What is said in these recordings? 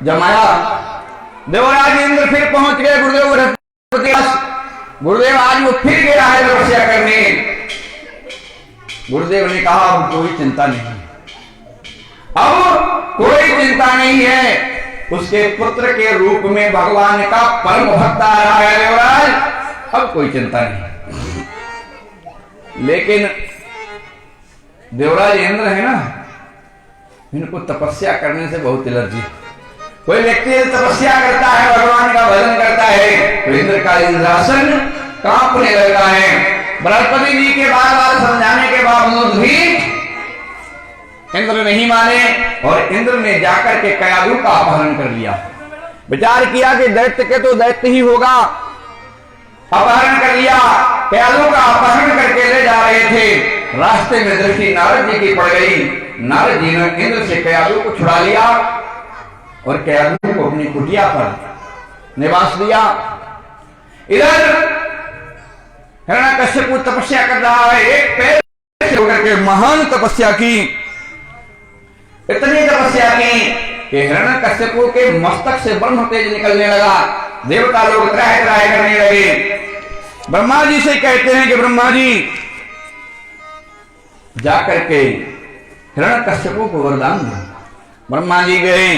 जमाया। देवराज इंद्र फिर पहुंच गए गुरुदेव बृहस्पति। गुरुदेव आज वो फिर गया है तपस्या करने। गुरुदेव ने कहा अब कोई चिंता नहीं, अब कोई चिंता नहीं है। उसके पुत्र के रूप में भगवान का परम भक्त आ रहा है देवराज, अब कोई चिंता नहीं। लेकिन देवराज इंद्र है ना, इनको तपस्या करने से बहुत एलर्जी। कोई व्यक्ति तपस्या करता है, भगवान का भजन करता है, तो इंद्र का इंद्रासन कांपने लगता है। बृहस्पति जी के बार बार समझाने के बावजूद भी इंद्र नहीं माने और इंद्र ने जाकर के कयादु का अपहरण कर लिया। विचार किया कि दैत्य के तो दैत्य ही होगा, अपहरण कर लिया। कयादु का अपहरण करके ले जा रहे थे, रास्ते में दृष्टि नारद जी की पड़ गई। नारद जी ने इंद्र से कयादु को छुड़ा लिया और कयादु को अपनी कुटिया पर निवास दिया। इधर हिरण्यकश्यप तपस्या कर रहा है, एक पैर से होकर के महान तपस्या की, इतनी तपस्या की कि हिरण्यकश्यप के मस्तक से ब्रह्म तेज निकलने लगा। देवता लोग त्राह त्राह करने लगे। ब्रह्मा जी से कहते हैं कि ब्रह्मा जी जाकर के हिरण्यकश्यप को वरदान दो। ब्रह्मा जी गए,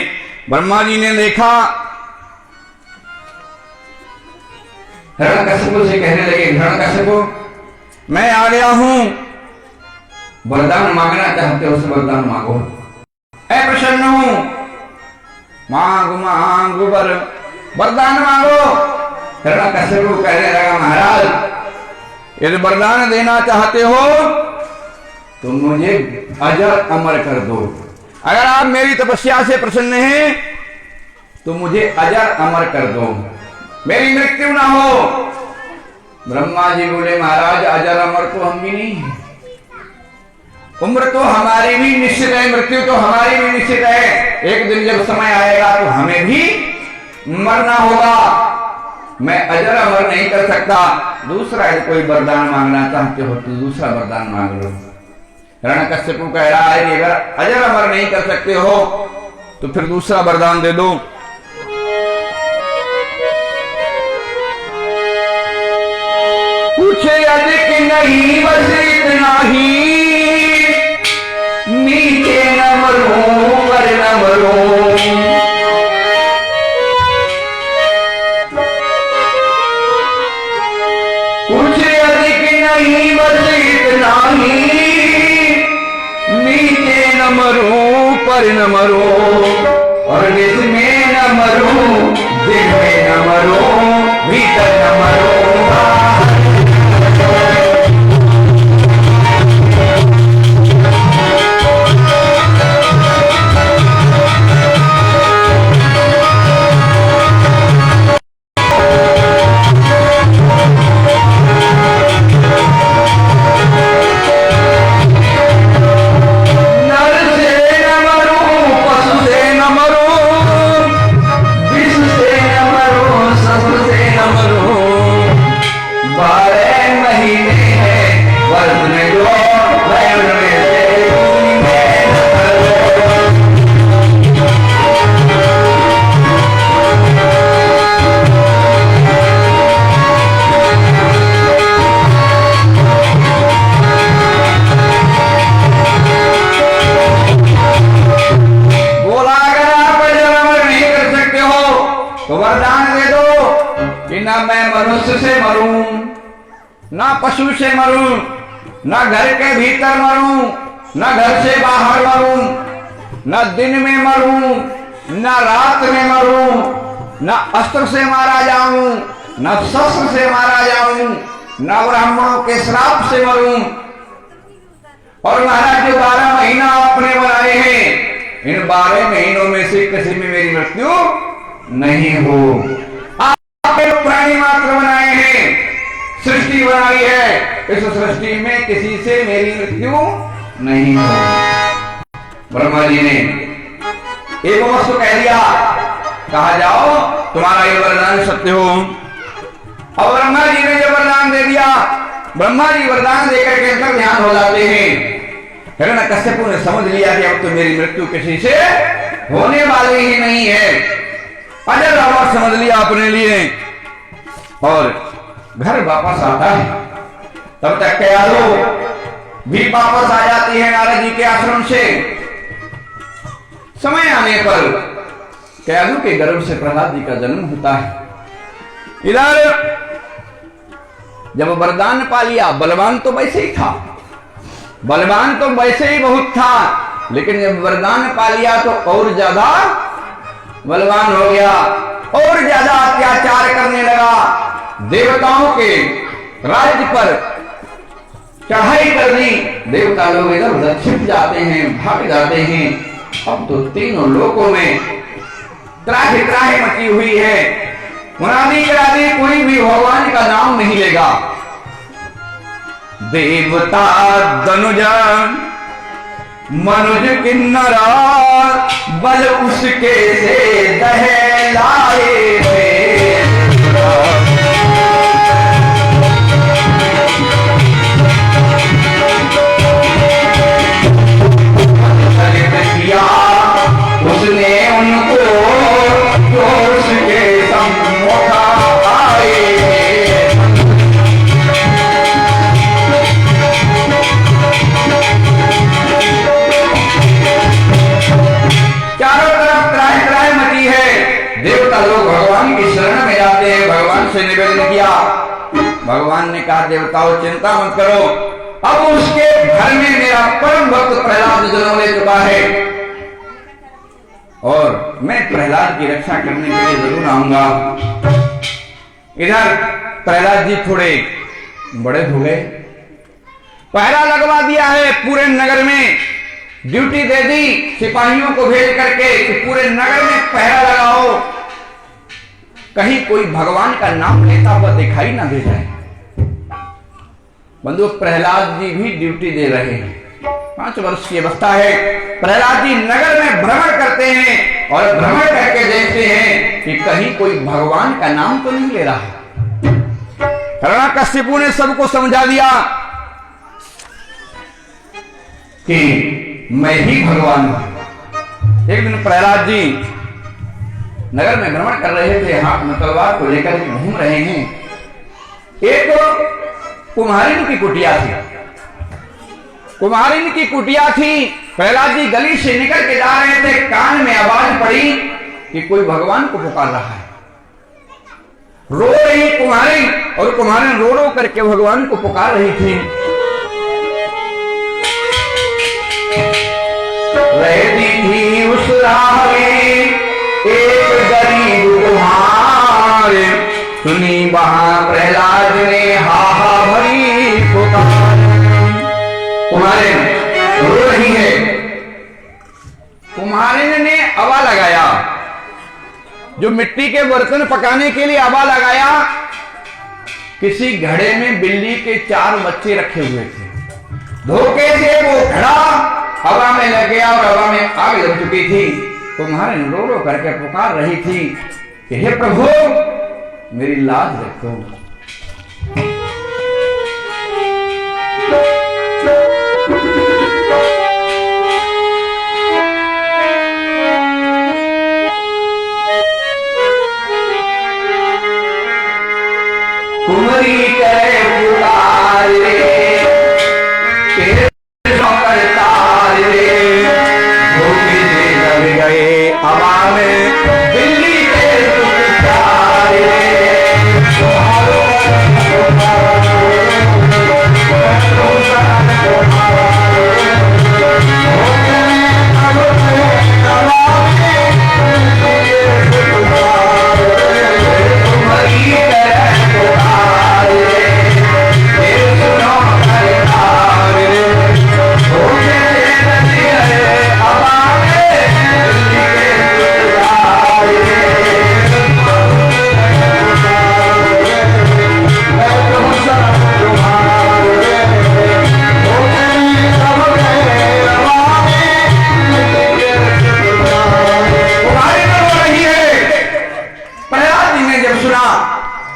ब्रह्मा जी ने देखा, हिरण्यकश्यप से कहने लगे हिरण्यकश्यप मैं आ गया हूं, वरदान मांगना चाहते हो तो वरदान मांगो, मैं प्रसन्न हूं, मांग मांग वरदान मांगो। हिरण्यकश्यप कहने लगा महाराज यदि वरदान देना चाहते हो तो मुझे अजर अमर कर दो। अगर आप मेरी तपस्या से प्रसन्न हैं तो मुझे अजर अमर कर दो, मेरी मृत्यु ना हो। ब्रह्मा जी बोले महाराज अजर अमर तो हम भी नहीं है, उम्र तो हमारी भी निश्चित है, मृत्यु तो हमारी भी निश्चित है। एक दिन जब समय आएगा तो हमें भी मरना होगा, मैं अजर अमर नहीं कर सकता। दूसरा यदि कोई वरदान मांगना चाहते हो तो दूसरा वरदान मांग लो। हिरण्यकश्यप कह रहा है कि अगर अजर अमर नहीं कर सकते हो तो फिर दूसरा वरदान दे दो। पूछे अधिक नहीं बस इतना ही, नीचे न मरूं पर न मरूं। पूछे अधिक नहीं बस इतना ही, नीचे न मरूं पर न मरूं। और जिसमें न मरूं, दिन में न मरूं, भीतर न मरूं। ना पशु से मरूं, ना घर के भीतर मरूं, ना घर से बाहर मरूं, ना दिन में मरूं, ना रात में मरूं, ना अस्त्र से मारा जाऊं, ना शस्त्र से मारा जाऊं, ना ब्राह्मणों के श्राप से मरूं। और महाराज जो 12 महीना आपने बनाए हैं, इन 12 महीनों में से किसी में मेरी मृत्यु नहीं हो। आपने प्राणी मात्र बनाए हैं, सृष्टि बनाई है, इस सृष्टि में किसी से मेरी मृत्यु नहीं हो। ब्रह्मा जी ने एक वस्तु कह दिया, कहा जाओ तुम्हारा ये वरदान सत्य हो। और ब्रह्मा जी ने जो वरदान दे दिया, ब्रह्मा जी वरदान देकर के अंतर ध्यान हो जाते हैं। हिरण्यकश्यप ने समझ लिया कि अब तो मेरी मृत्यु किसी से होने वाली ही नहीं अपने लिए और घर वापस आता है। तब तक कयाधु भी वापस आ जाती है नारद जी के आश्रम से। समय आने पर कयाधु के गर्भ से प्रहलाद जी का जन्म होता है। इधर जब वरदान पा लिया, बलवान तो वैसे ही था, बलवान तो वैसे ही बहुत था, लेकिन जब वरदान पा लिया तो और ज्यादा बलवान हो गया, और ज्यादा अत्याचार करने लगा। देवताओं के राज्य पर चढ़ाई कर दी। देवता लोग इधर उधर छिप जाते हैं, भाग जाते हैं। अब तो तीनों लोकों में त्राही त्राही मची हुई है। मुरादी करा दी, कोई भी भगवान का नाम नहीं लेगा। देवता दनुजा मनुज किन्नरा बल उसके से दहलाए किया उसने उनको जोश के सम्मुख आए। चारों तरफ त्राही त्राही मची है। देवता लोग भगवान की शरण में जाते हैं। भगवान से निवेदन किया। भगवान ने कहा, देवताओं चिंता मत करो, अब उसके घर में मेरा परम भक्त प्रहलाद जन्म ले चुका है और मैं प्रहलाद की रक्षा करने के लिए जरूर आऊंगा। इधर प्रहलाद जी थोड़े बड़े हो गए, पहरा लगवा दिया है पूरे नगर में, ड्यूटी दे दी सिपाहियों को भेज करके कि पूरे नगर में पहरा लगाओ, कहीं कोई भगवान का नाम लेता हुआ दिखाई ना दे जाए। बंधु प्रहलाद जी भी ड्यूटी दे रहे हैं। 5 वर्ष की अवस्था है। प्रहलाद जी नगर में भ्रमण करते हैं और भ्रमण करके देखते हैं कि कहीं कोई भगवान का नाम तो नहीं ले रहा। हिरण्यकशिपु ने सबको समझा दिया कि मैं ही भगवान हूं। एक दिन प्रहलाद जी नगर में भ्रमण कर रहे थे, हाथ में तलवार को लेकर घूम रहे हैं। एक कुम्हारिन की कुटिया थी, कुम्हारिन की कुटिया थी। प्रहलाद जी गली से निकल के जा रहे थे, कान में आवाज पड़ी कि कोई भगवान को पुकार रहा है। रो रही कुम्हारिन, और कुम्हारिन रो रो करके भगवान को पुकार रही थी। रहती थी उस राह में एक गरीब कुम्हार, सुनी वहां प्रहलाद ने हाहा भरी पुकार। कुम्हारिन रो रही है। कुम्हारिन ने आवा लगाया, जो मिट्टी के बर्तन पकाने के लिए आवा लगाया। किसी घड़े में बिल्ली के 4 बच्चे रखे हुए थे। धोखे से वो घड़ा हवा में लग गया और हवा में आग लग चुकी थी। कुम्हारिन रो रो करके पुकार रही थी कि हे प्रभु मेरी लाज रखो। कुंवरी करे पुकार रे, तेरे नौकर तार रे, धोखे से लग गए हवा में बिल्ली के पुकार रे।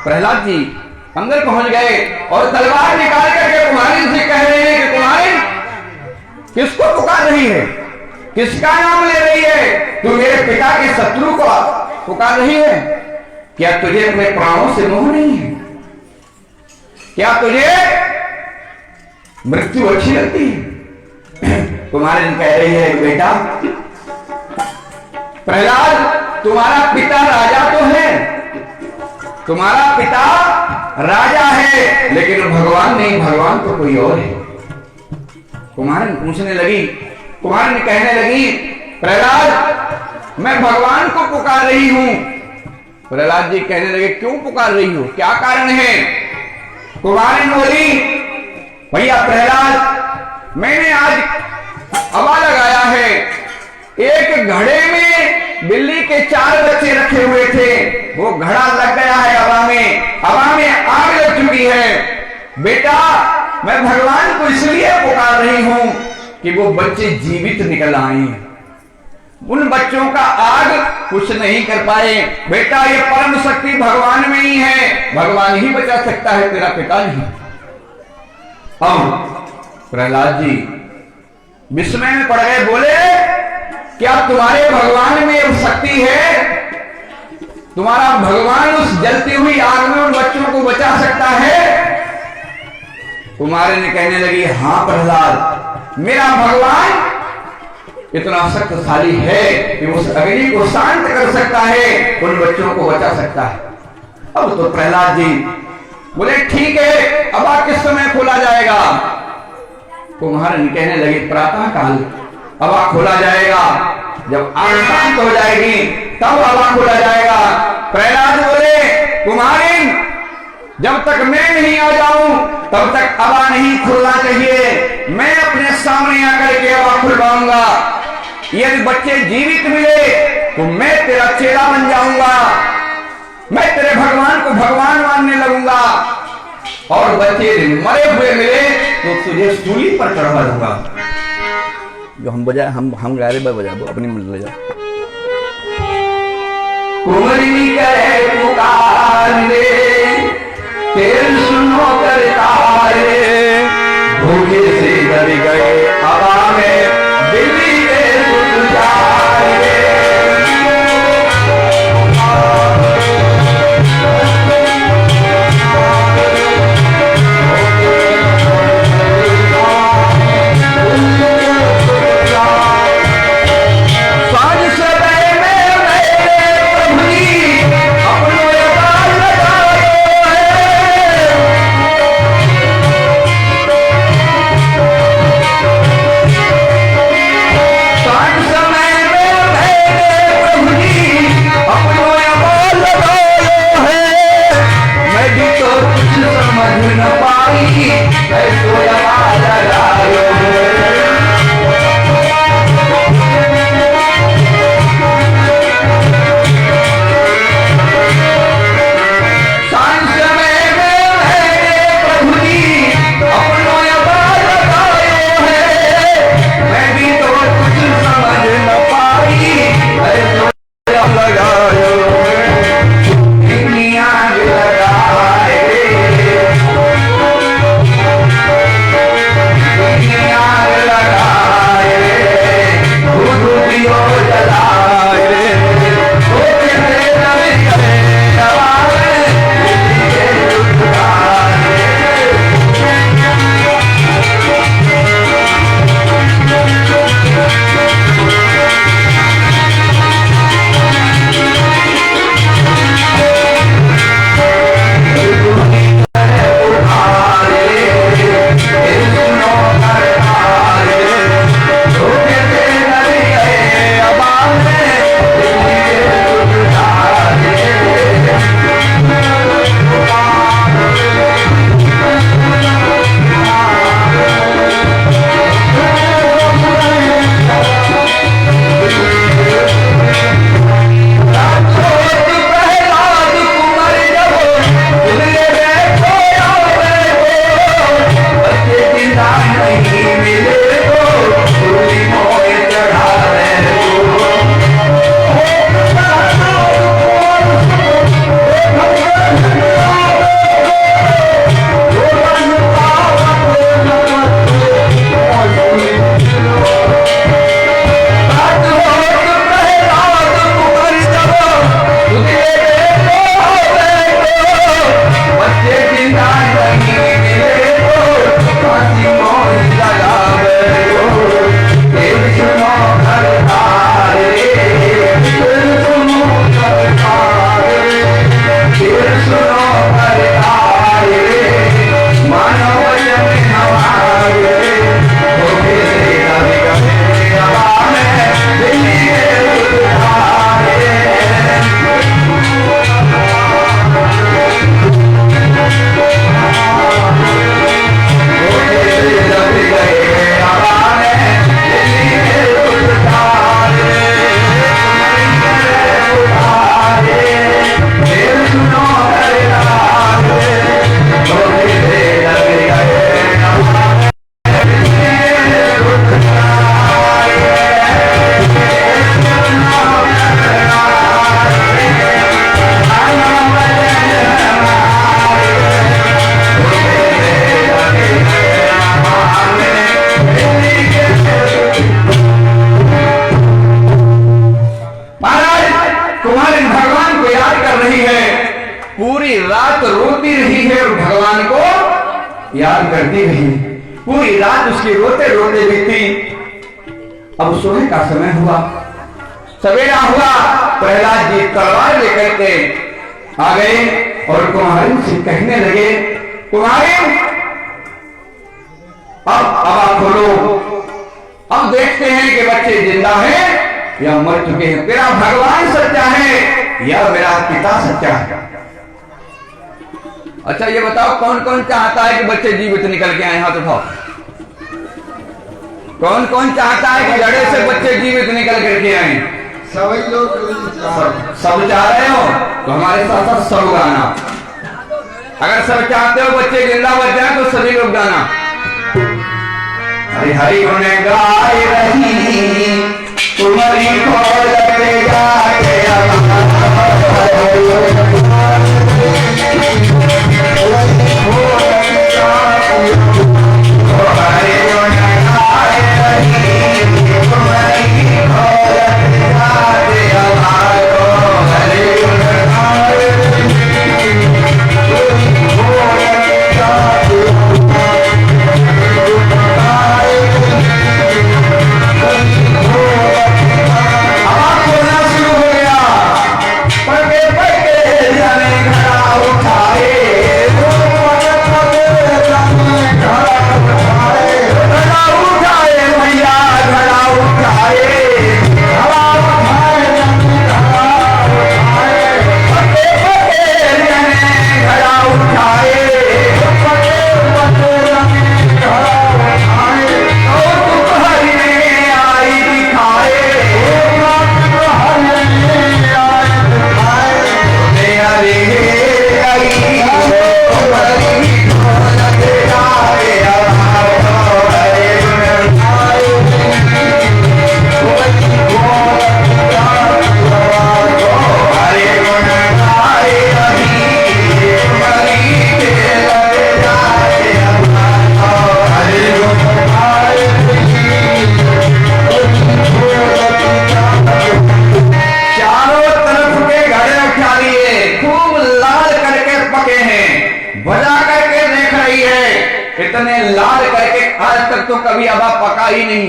प्रहलाद जी अंदर पहुंच गए और तलवार निकाल करके कुम्हारिन से कह रहे हैं कि कुम्हारिन किसको पुकार रही है, किसका नाम ले रही है? तू मेरे पिता के शत्रु को पुकार रही है। क्या तुझे अपने प्राणों से मोह नहीं है? क्या तुझे मृत्यु अच्छी लगती है? कुमारिन कह रही है बेटा प्रहलाद, तुम्हारा पिता राजा तो है, तुम्हारा पिता राजा है, लेकिन भगवान नहीं, भगवान तो कोई और है। कुमारिन पूछने लगी, कुमारिन कहने लगी प्रहलाद मैं भगवान को पुकार रही हूं। प्रहलाद जी कहने लगे क्यों पुकार रही हो, क्या कारण है? कुमारिन बोली भैया प्रहलाद, मैंने आज हवा लगाया है, एक घड़े में बिल्ली के 4 बच्चे रखे हुए थे, वो घड़ा लग गया है हवा में आग लग चुकी है। बेटा मैं भगवान को इसलिए पुकार रही हूं कि वो बच्चे जीवित निकल आए, उन बच्चों का आग कुछ नहीं कर पाए। बेटा ये परम शक्ति भगवान में ही है, भगवान ही बचा सकता है, तेरा पिता नहीं। अब प्रहलाद जी विस्मय में पड़ गए, बोले क्या तुम्हारे भगवान में वो शक्ति है? तुम्हारा भगवान उस जलती हुई आग में उन बच्चों को बचा सकता है? कुमारी ने कहने लगी हां प्रहलाद, मेरा भगवान इतना शक्तिशाली है कि उस अग्नि को शांत कर सकता है, उन बच्चों को बचा सकता है। अब तो प्रहलाद जी बोले ठीक है, अब किस समय खोला जाएगा? कुम्हारिन कहने लगी प्रातः काल हवा खोला जाएगा, जब आग शांत हो जाएगी तब हवा खोला जाएगा। प्रहलाद बोले कुम्हारिन जब तक मैं नहीं आ जाऊं तब तक हवा नहीं खुलना चाहिए, मैं अपने सामने आकर के हवा खुलवाऊंगा। यदि बच्चे जीवित मिले तो मैं तेरा चेला बन जाऊंगा, मैं तेरे भगवान को भगवान मानने लगूंगा, और बच्चे मरे हुए मिले तो तुझे सूली पर चढ़वा दूंगा। जो हम बजाए हम गा रहे बजा दो अपनी मन ले जा। कुमरी करे पुकार रे, तेल सुनो करता रे, भूखे से डर गए हवा में बिल्ली के सुन जाए रे। कुमारी भगवान को याद कर रही है, पूरी रात रोती रही है और भगवान को याद करती रही। पूरी रात उसकी रोते रोते बीती। अब सुबह का समय हुआ, सवेरा हुआ, प्रहलाद जी तलवार लेकर के आ गए और कुमारी से कहने लगे, कुमारी अब आवाज खोलो, अब देखते हैं कि बच्चे जिंदा हैं या मर चुके हैं। तेरा भगवान सच्चा है या मेरा पिता सच्चा है। अच्छा ये बताओ, कौन कौन चाहता है कि बच्चे जीवित निकल के आए? हाथ उठाओ। कौन कौन चाहता है कि लड़े से बच्चे जीवित निकल करके आए? सभी लोग सब चाह रहे हो तो हमारे साथ साथ सब गाना। अगर सब चाहते हो बच्चे जिंदा बच जाए तो सभी लोग गाना। हरि हरि गुण गाय रही तुम्हारी खोल पे जाके इतने लाल करके आज तक तो कभी अबा पका ही नहीं।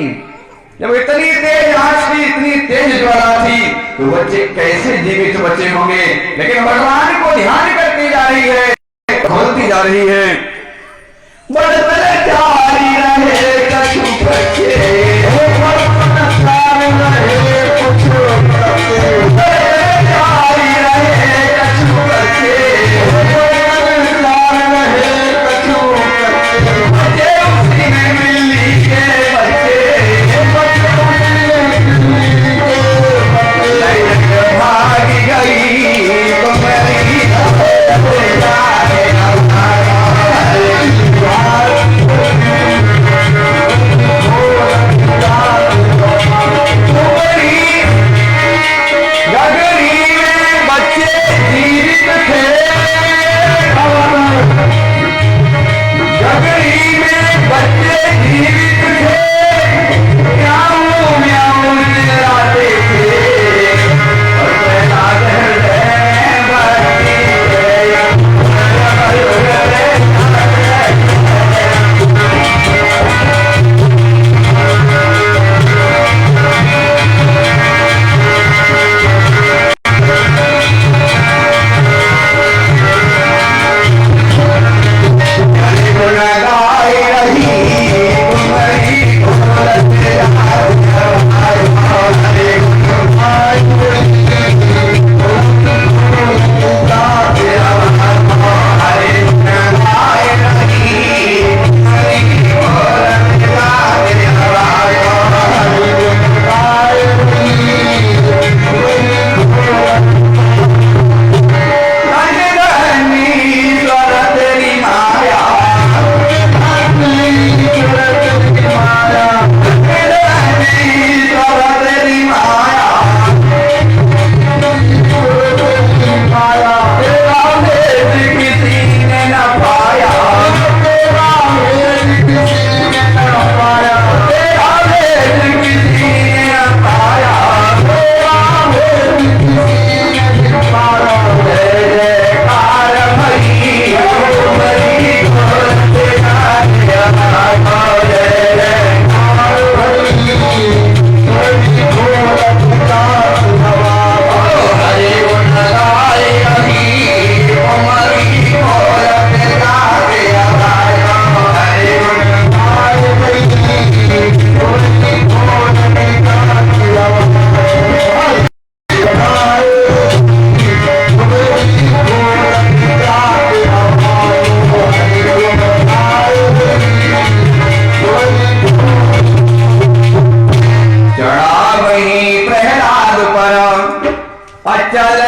जब इतनी तेज आंच थी, इतनी तेज ज्वाला थी, तो बच्चे कैसे जीवित बचे होंगे? लेकिन भगवान को ध्यान करती जा रही है, खोलती जा रही है। बड़े बड़े जारी रहे कछु बच्चे,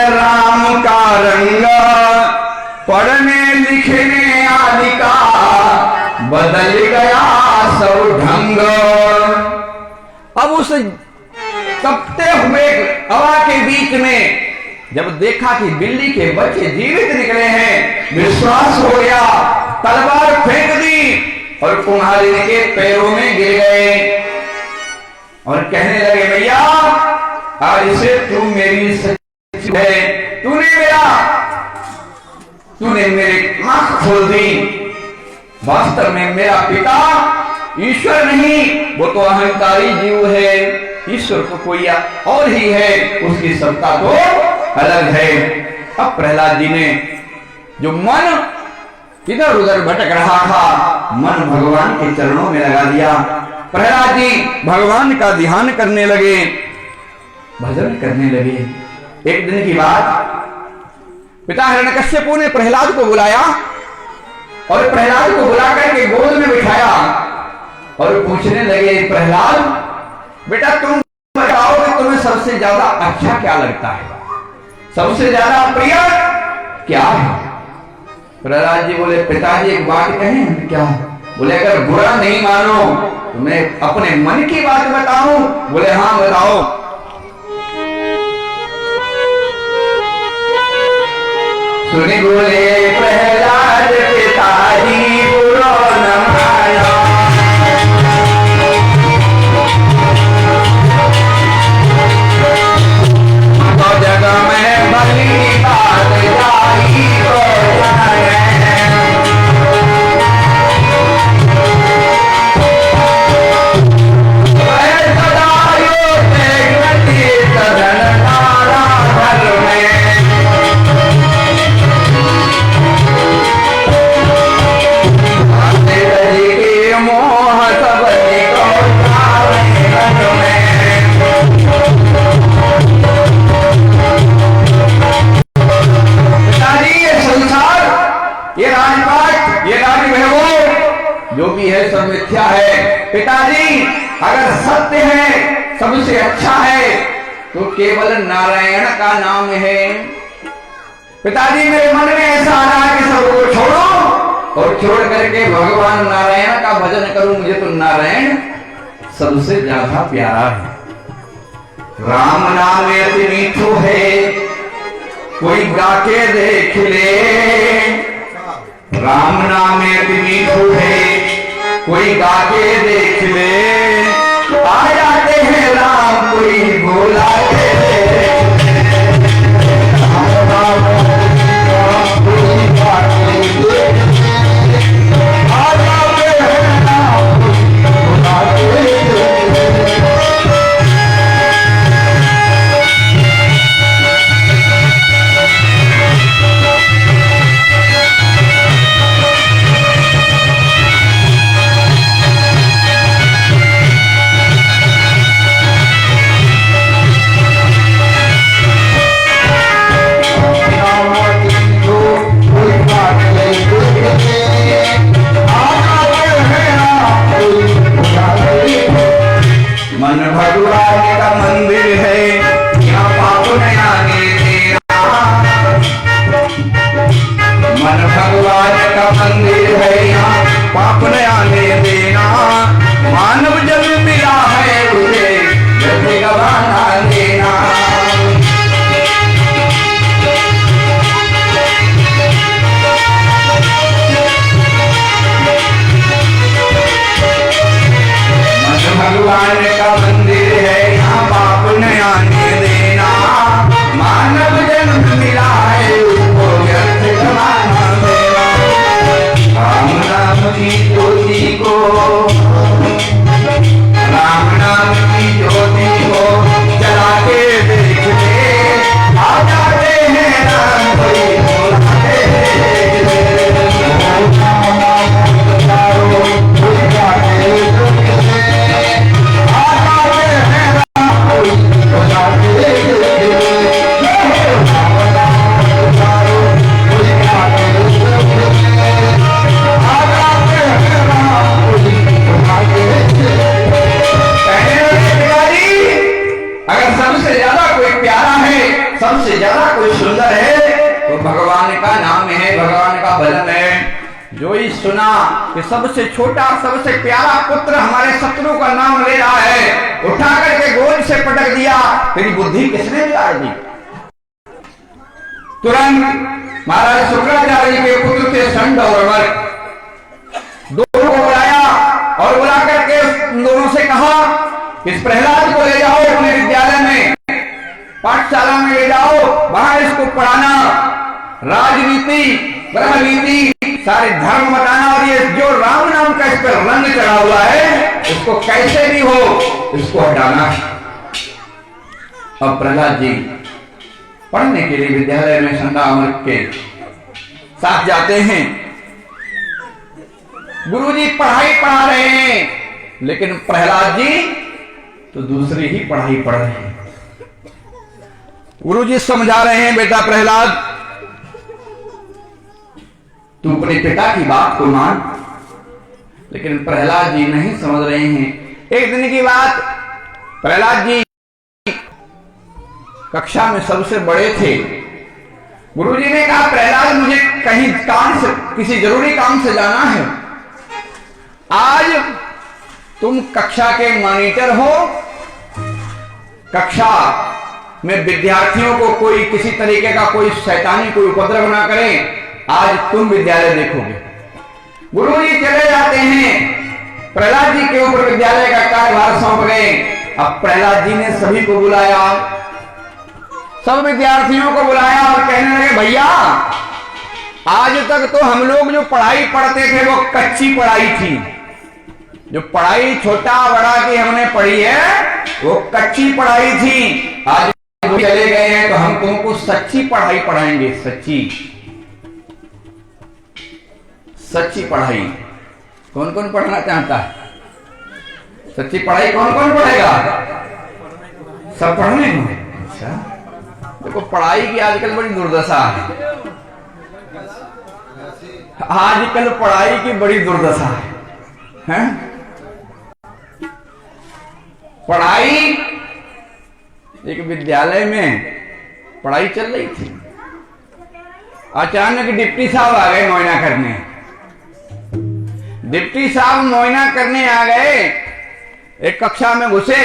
राम का रंग, पढ़ने लिखने आदि का बदल गया सब ढंग। अब उस तपते हुए हवा के बीच में जब देखा कि बिल्ली के बच्चे जीवित निकले हैं, विश्वास हो गया, तलवार फेंक दी और कुम्हारी के पैरों में गिर गए और कहने लगे, भैया आज से तू मेरी सच्ची है, तूने मेरी आंख खोल दी। वास्तव में मेरा पिता ईश्वर नहीं, वो तो अहंकारी जीव है, ईश्वर को कोई और ही है, उसकी सत्ता तो अलग है। अब प्रहलाद जी ने जो मन इधर उधर भटक रहा था, मन भगवान के चरणों में लगा दिया। प्रहलाद जी भगवान का ध्यान करने लगे, भजन करने लगे। एक दिन की बात, पिता हिरण्यकश्यप ने प्रहलाद को बुलाया और प्रहलाद को बुला करके गोद में बिठाया और पूछने लगे, प्रहलाद बेटा तुम बताओ कि तुम्हें सबसे ज्यादा अच्छा क्या लगता है, सबसे ज्यादा प्रिय क्या है? प्रहलाद जी बोले, पिताजी एक बात कहें क्या? बोले अगर बुरा नहीं मानो तो मैं अपने मन की बात बताऊं? बोले हाँ बताओ। सुनी बोले प्रहलाद पिताजी बुरा न मानो, तो जग में भली बात जाई तो जाए। जो भी है सब मिथ्या है। पिताजी अगर सत्य है, सबसे अच्छा है, तो केवल नारायण का नाम है। पिताजी मेरे मन में ऐसा आ रहा है कि सबको छोड़ो और छोड़ करके भगवान नारायण का भजन करूं। मुझे तो नारायण सबसे ज्यादा प्यारा है। राम नाम अति मीठो है, कोई गा के देख ले। राम नाम अति मीठो है, कोई गा के देख ले। आ जाते हैं राम कोई बोला के सुंदर है तो भगवान का नाम है, भगवान का भजन है। जो ही सुना कि सबसे छोटा सबसे प्यारा पुत्र हमारे शत्रु का नाम ले रहा है, उठा करके गोद से पटक दिया, तेरी बुद्धि किसने बिगाड़ दी। तुरंत महाराज शुक्राचार्य के पुत्र थे षंड और वर्ग, दोनों को बुलाया और बुला करके उन दोनों से कहा, इस प्रहलाद को ले जाओ अपने विद्यालय में, पाठशाला में ले जाओ, वहां इसको पढ़ाना, राजनीति ब्रह्मनीति सारे धर्म बताना, और ये जो राम नाम का इस पर रंग चढ़ा हुआ है इसको कैसे भी हो इसको हटाना। अब प्रहलाद जी पढ़ने के लिए विद्यालय में संध्या के साथ जाते हैं। गुरुजी पढ़ाई पढ़ा रहे हैं, लेकिन प्रहलाद जी तो दूसरी ही पढ़ाई पढ़ रहे हैं। गुरुजी समझा रहे हैं, बेटा प्रहलाद तू अपने पिता की बात को मान, लेकिन प्रहलाद जी नहीं समझ रहे हैं। एक दिन की बात, प्रहलाद जी कक्षा में सबसे बड़े थे। गुरुजी ने कहा, प्रहलाद मुझे कहीं काम से, किसी जरूरी काम से जाना है, आज तुम कक्षा के मॉनिटर हो, कक्षा में विद्यार्थियों को कोई किसी तरीके का कोई शैतानी कोई उपद्रव ना करे, आज तुम विद्यालय देखोगे। गुरुजी चले जाते हैं, प्रहलाद जी के ऊपर विद्यालय का कार्यभार सौंप गए। अब प्रहलाद जी ने सभी को बुलाया, सब विद्यार्थियों को बुलाया और कहने लगे, भैया आज तक तो हम लोग जो पढ़ाई पढ़ते थे वो कच्ची पढ़ाई थी, जो पढ़ाई छोटा बड़ा की हमने पढ़ी है वो कच्ची पढ़ाई थी। आज चले गए हैं तो हम तुमको सच्ची पढ़ाई पढ़ाएंगे, सच्ची पढ़ाई। कौन कौन पढ़ना चाहता है? सच्ची पढ़ाई कौन कौन पढ़ेगा? सब पढ़ने को। अच्छा, देखो पढ़ाई की आजकल बड़ी दुर्दशा है, आजकल पढ़ाई की बड़ी दुर्दशा है? पढ़ाई, एक विद्यालय में पढ़ाई चल रही थी, अचानक डिप्टी साहब आ गए मुआयना करने। डिप्टी साहब मुआयना करने आ गए, एक कक्षा में घुसे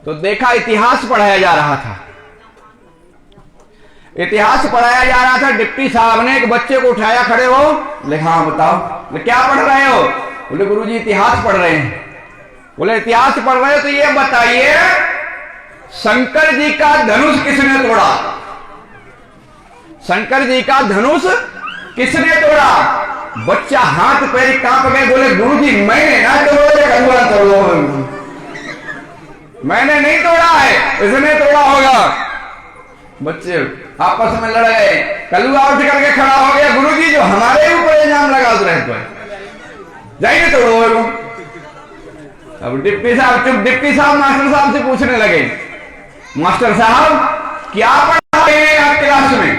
तो देखा इतिहास पढ़ाया जा रहा था। इतिहास पढ़ाया जा रहा था, डिप्टी साहब ने एक बच्चे को उठाया, खड़े हो, बोले हाँ बताओ। बोले क्या पढ़ रहे हो? बोले गुरुजी इतिहास पढ़ रहे हैं। बोले इतिहास पढ़ रहे हो तो ये बताइए शंकर जी का धनुष किसने तोड़ा? शंकर जी का धनुष किसने तोड़ा? बच्चा हाथ पैर कांप गए, बोले गुरुजी मैंने ना तोड़ा, मैंने नहीं तोड़ा है, इसने तोड़ा होगा। बच्चे आपस में लड़ गए, कलुआ उठ करके खड़ा हो गया, गुरुजी जो हमारे ऊपर इल्जाम लगा रहे तो जाइए तोड़ो। अब डिप्टी साहब चुप। डिप्टी साहब मास्टर साहब से पूछने लगे, मास्टर साहब क्या पढ़ा रहे हैं आप क्लास में,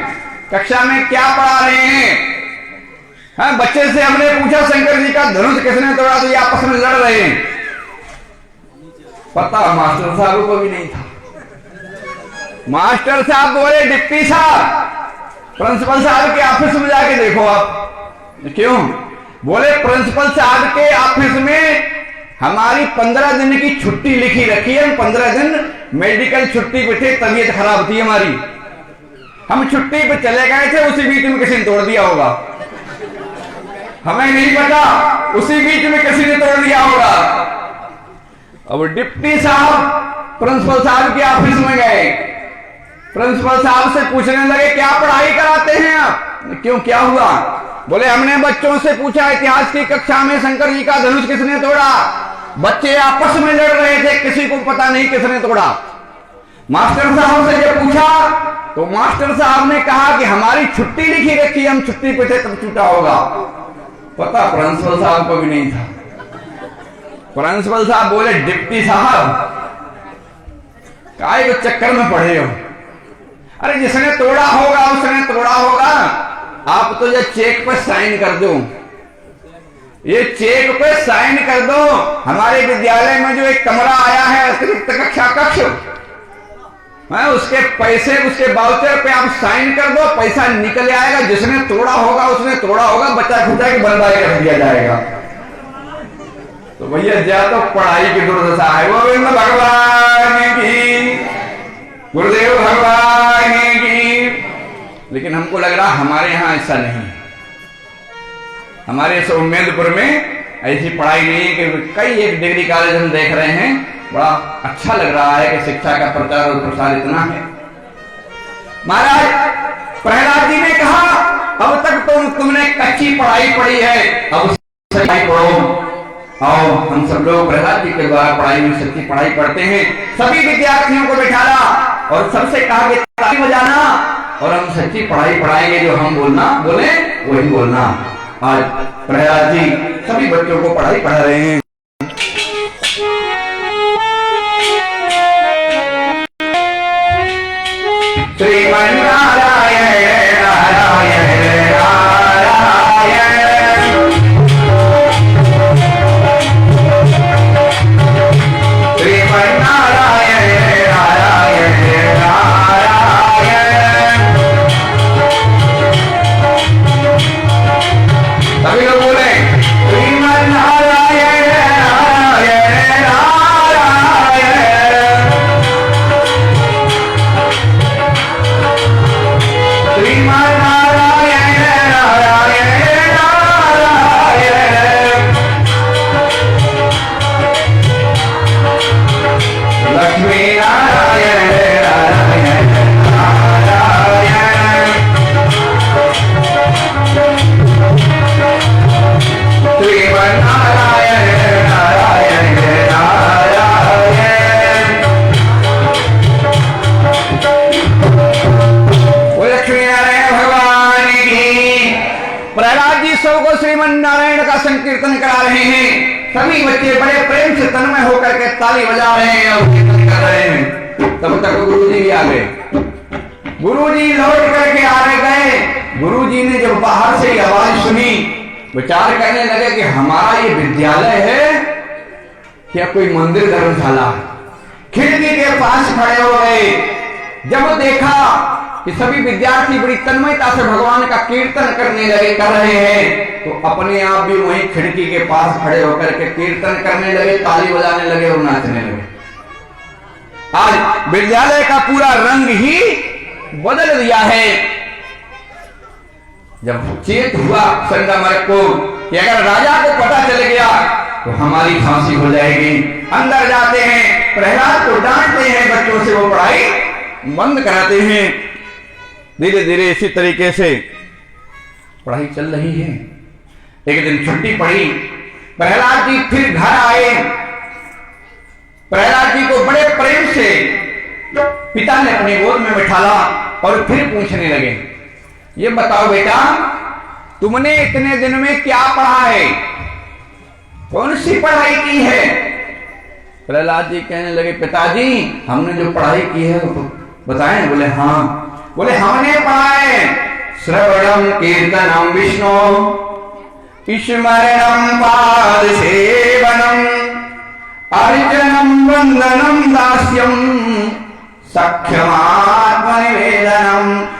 कक्षा में क्या पढ़ा रहे हैं? हाँ, बच्चे से हमने पूछा शंकर जी का धनुष किसने तोड़ा, तो ये आपस में लड़ रहे हैं। पता मास्टर साहब को भी नहीं था। मास्टर साहब बोले, डिप्टी साहब प्रिंसिपल साहब के ऑफिस में जाके देखो आप। क्यों? बोले प्रिंसिपल साहब के ऑफिस में हमारी 15 दिन की छुट्टी लिखी रखी है, 15 दिन मेडिकल छुट्टी पे थे, तबीयत खराब थी हमारी, हम छुट्टी पे चले गए थे, उसी बीच में किसी ने तोड़ दिया होगा, हमें नहीं पता, उसी बीच में किसी ने तोड़ दिया होगा। अब डिप्टी साहब प्रिंसिपल साहब के ऑफिस में गए, प्रिंसिपल साहब से पूछने लगे क्या पढ़ाई कराते हैं आप? क्यों, क्या हुआ? बोले हमने बच्चों से पूछा इतिहास की कक्षा में शंकर जी का धनुष किसने तोड़ा। बच्चे आपस में लड़ रहे थे, किसी को पता नहीं किसने तोड़ा। मास्टर साहब से जब पूछा तो मास्टर साहब ने कहा कि हमारी छुट्टी लिखी रखी, हम छुट्टी पे थे तब छूटा होगा। पता प्रिंसिपल साहब को भी नहीं था। प्रिंसिपल साहब बोले, डिप्टी साहब काय को चक्कर में पड़े हो? अरे जिसने तोड़ा होगा उसने तोड़ा होगा, आप तो ये चेक पर साइन कर दो, ये चेक पे साइन कर दो। हमारे विद्यालय में जो एक कमरा आया है अतिरिक्त कक्षा कक्ष, मैं उसके पैसे, उसके बाउचर पे आप साइन कर दो, पैसा निकल आएगा, जिसने तोड़ा होगा उसने तोड़ा होगा, बचा खुचा के बंदाई कर दिया जाएगा। तो भैया जा तो पढ़ाई की दुर्दशा है। गोविंद भगवान की, गुरुदेव भगवान की। लेकिन हमको लग रहा हमारे यहां ऐसा नहीं। हमारे इस उम्मेदपुर में ऐसी पढ़ाई नहीं है कि कई एक डिग्री कॉलेज हम देख रहे हैं। बड़ा अच्छा लग रहा है कि शिक्षा का प्रचार और प्रसार इतना है। महाराज प्रहलाद जी ने कहा, अब तक तुमने कच्ची पढ़ाई पढ़ी है, अब सच्चाई पढ़ो। और हम सब लोग प्रहलाद जी के द्वारा पढ़ाई में सच्ची पढ़ाई पढ़ते हैं। सभी विद्यार्थियों को बैठाला और सबसे कहा कि ताली बजाना, और हम सच्ची पढ़ाई पढ़ाएंगे। जो हम बोलना बोले वही बोलना। आज प्रहलाद जी सभी बच्चों को पढ़ाई पढ़ा रहे हैं। श्रीमन नारायण नारायण नारायण, श्रीमन नारायण नारायण नारायण। सभी लोग बोले श्रीमन नारायण नारायण नारायण, श्रीमन नारायण नारायण नारायण। लक्ष्मी नारायण नारायण नारायण, श्रीमन नारायण नारायण नारायण। वो लक्ष्मी नारायण भगवान की। प्रहलाद जी सबको श्रीमन नारायण का संकीर्तन करा रहे हैं। सभी बच्चे बड़े प्रेम से तन्मय होकर के ताली बजा रहे हैं और कीर्तन कर रहे हैं। तब तक गुरुजी भी आ गए। गुरुजी लौट करके आ गए। गुरुजी ने जब बाहर से आवाज सुनी, विचार करने लगे कि हमारा ये विद्यालय है क्या कोई मंदिर धर्मशाला है। खिड़की के पास खड़े हो गए। जब देखा कि सभी विद्यार्थी बड़ी तन्मयता से भगवान का कीर्तन करने लगे, कर रहे हैं, तो अपने आप भी वहीं खिड़की के पास खड़े होकर के कीर्तन करने लगे, ताली बजाने लगे और नाचने लगे। आज विद्यालय का पूरा रंग ही बदल दिया है। जब चेत हुआ संगमरग को कि अगर राजा को पता चल गया तो हमारी फांसी हो जाएगी, अंदर जाते हैं, प्रहलाद को डांटते हैं, बच्चों से वो पढ़ाई बंद कराते हैं। धीरे धीरे इसी तरीके से पढ़ाई चल रही है। एक दिन छुट्टी पड़ी, प्रहलाद जी फिर घर आए। प्रहलाद जी को बड़े प्रेम से पिता ने अपने गोद में बिठाला और फिर पूछने लगे, ये बताओ बेटा, तुमने इतने दिन में क्या पढ़ा है, कौन सी पढ़ाई की है? प्रहलाद जी कहने लगे, पिताजी हमने जो पढ़ाई की है वो बताएं। बोले हाँ। बोले हमने पढ़ा है श्रवणम कीर्तनम विष्णु स्मरणम पाद सेवनम अर्चनम वंदनम दास्यम सख्यमात्मनिवेदनम।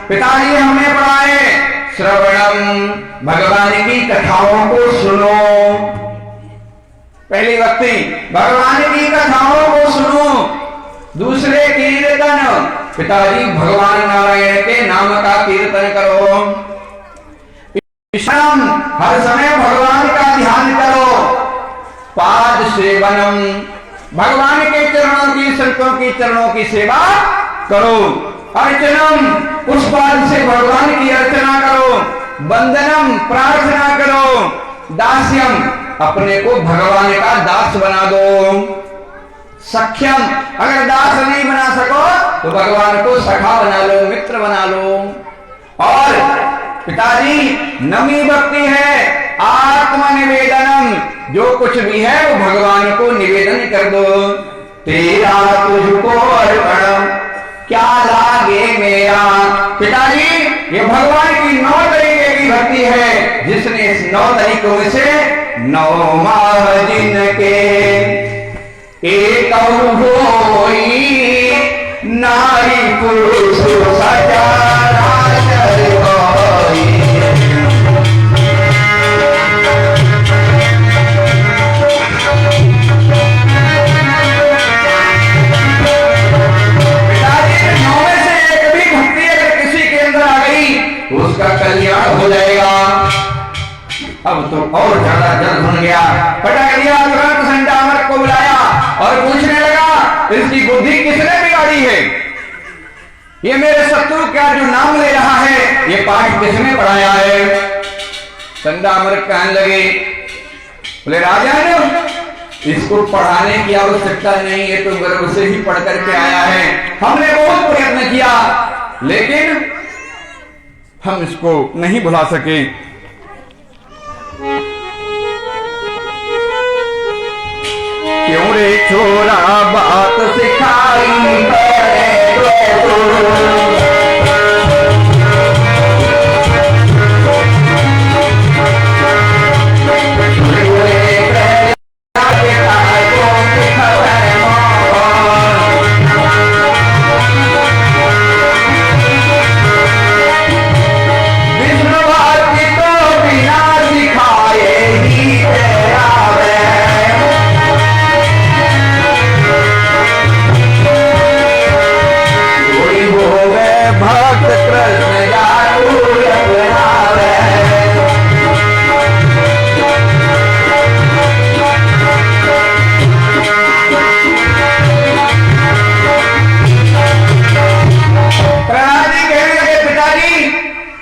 पिताजी हमने पढ़ा है श्रवणम, भगवान की कथाओं को सुनो। पहली वक्ति भगवान की कथाओं को सुनो। दूसरे कीर्तन, पिताजी भगवान नारायण के नाम का कीर्तन करो। विश्राम, हर समय भगवान का ध्यान करो। पाद सेवनम, भगवान के चरणों की, संतों की चरणों की सेवा करो। अर्चनम, पुष्पाद से भगवान की अर्चना करो। वंदनम, प्रार्थना करो। दास्यम, अपने को भगवान का दास बना दो। सख्यम, अगर दास नहीं बना सको तो भगवान को सखा बना लो, मित्र बना लो। और पिताजी नमी भक्ति है, आत्मनिवेदनम, जो कुछ भी है वो भगवान को निवेदन कर दो। तेरा तुझको अर्पण, क्या लागे मेरा। पिताजी ये भगवान की 9 तरीके की भक्ति है, जिसने इस 9 तरीकों में से 9 माह जिनके एक होई नारी पुरुष सजा उसका कल्याण हो जाएगा। अब तो और ज्यादा जल बन गया, पटक दिया, तुरंत संडामर को बुलाया और पूछने लगा इसकी बुद्धि किसने बिगाड़ी है? ये मेरे शत्रु का जो नाम ले रहा है ये पाठ किसने पढ़ाया है? संडामर कहने लगे, बोले राजन इसको पढ़ाने की आवश्यकता नहीं है, तो गर्भ से ही पढ़ करके आया है। हमने बहुत प्रयत्न किया लेकिन हम इसको नहीं भुला सके। क्यों रे छोरा बात सिखाई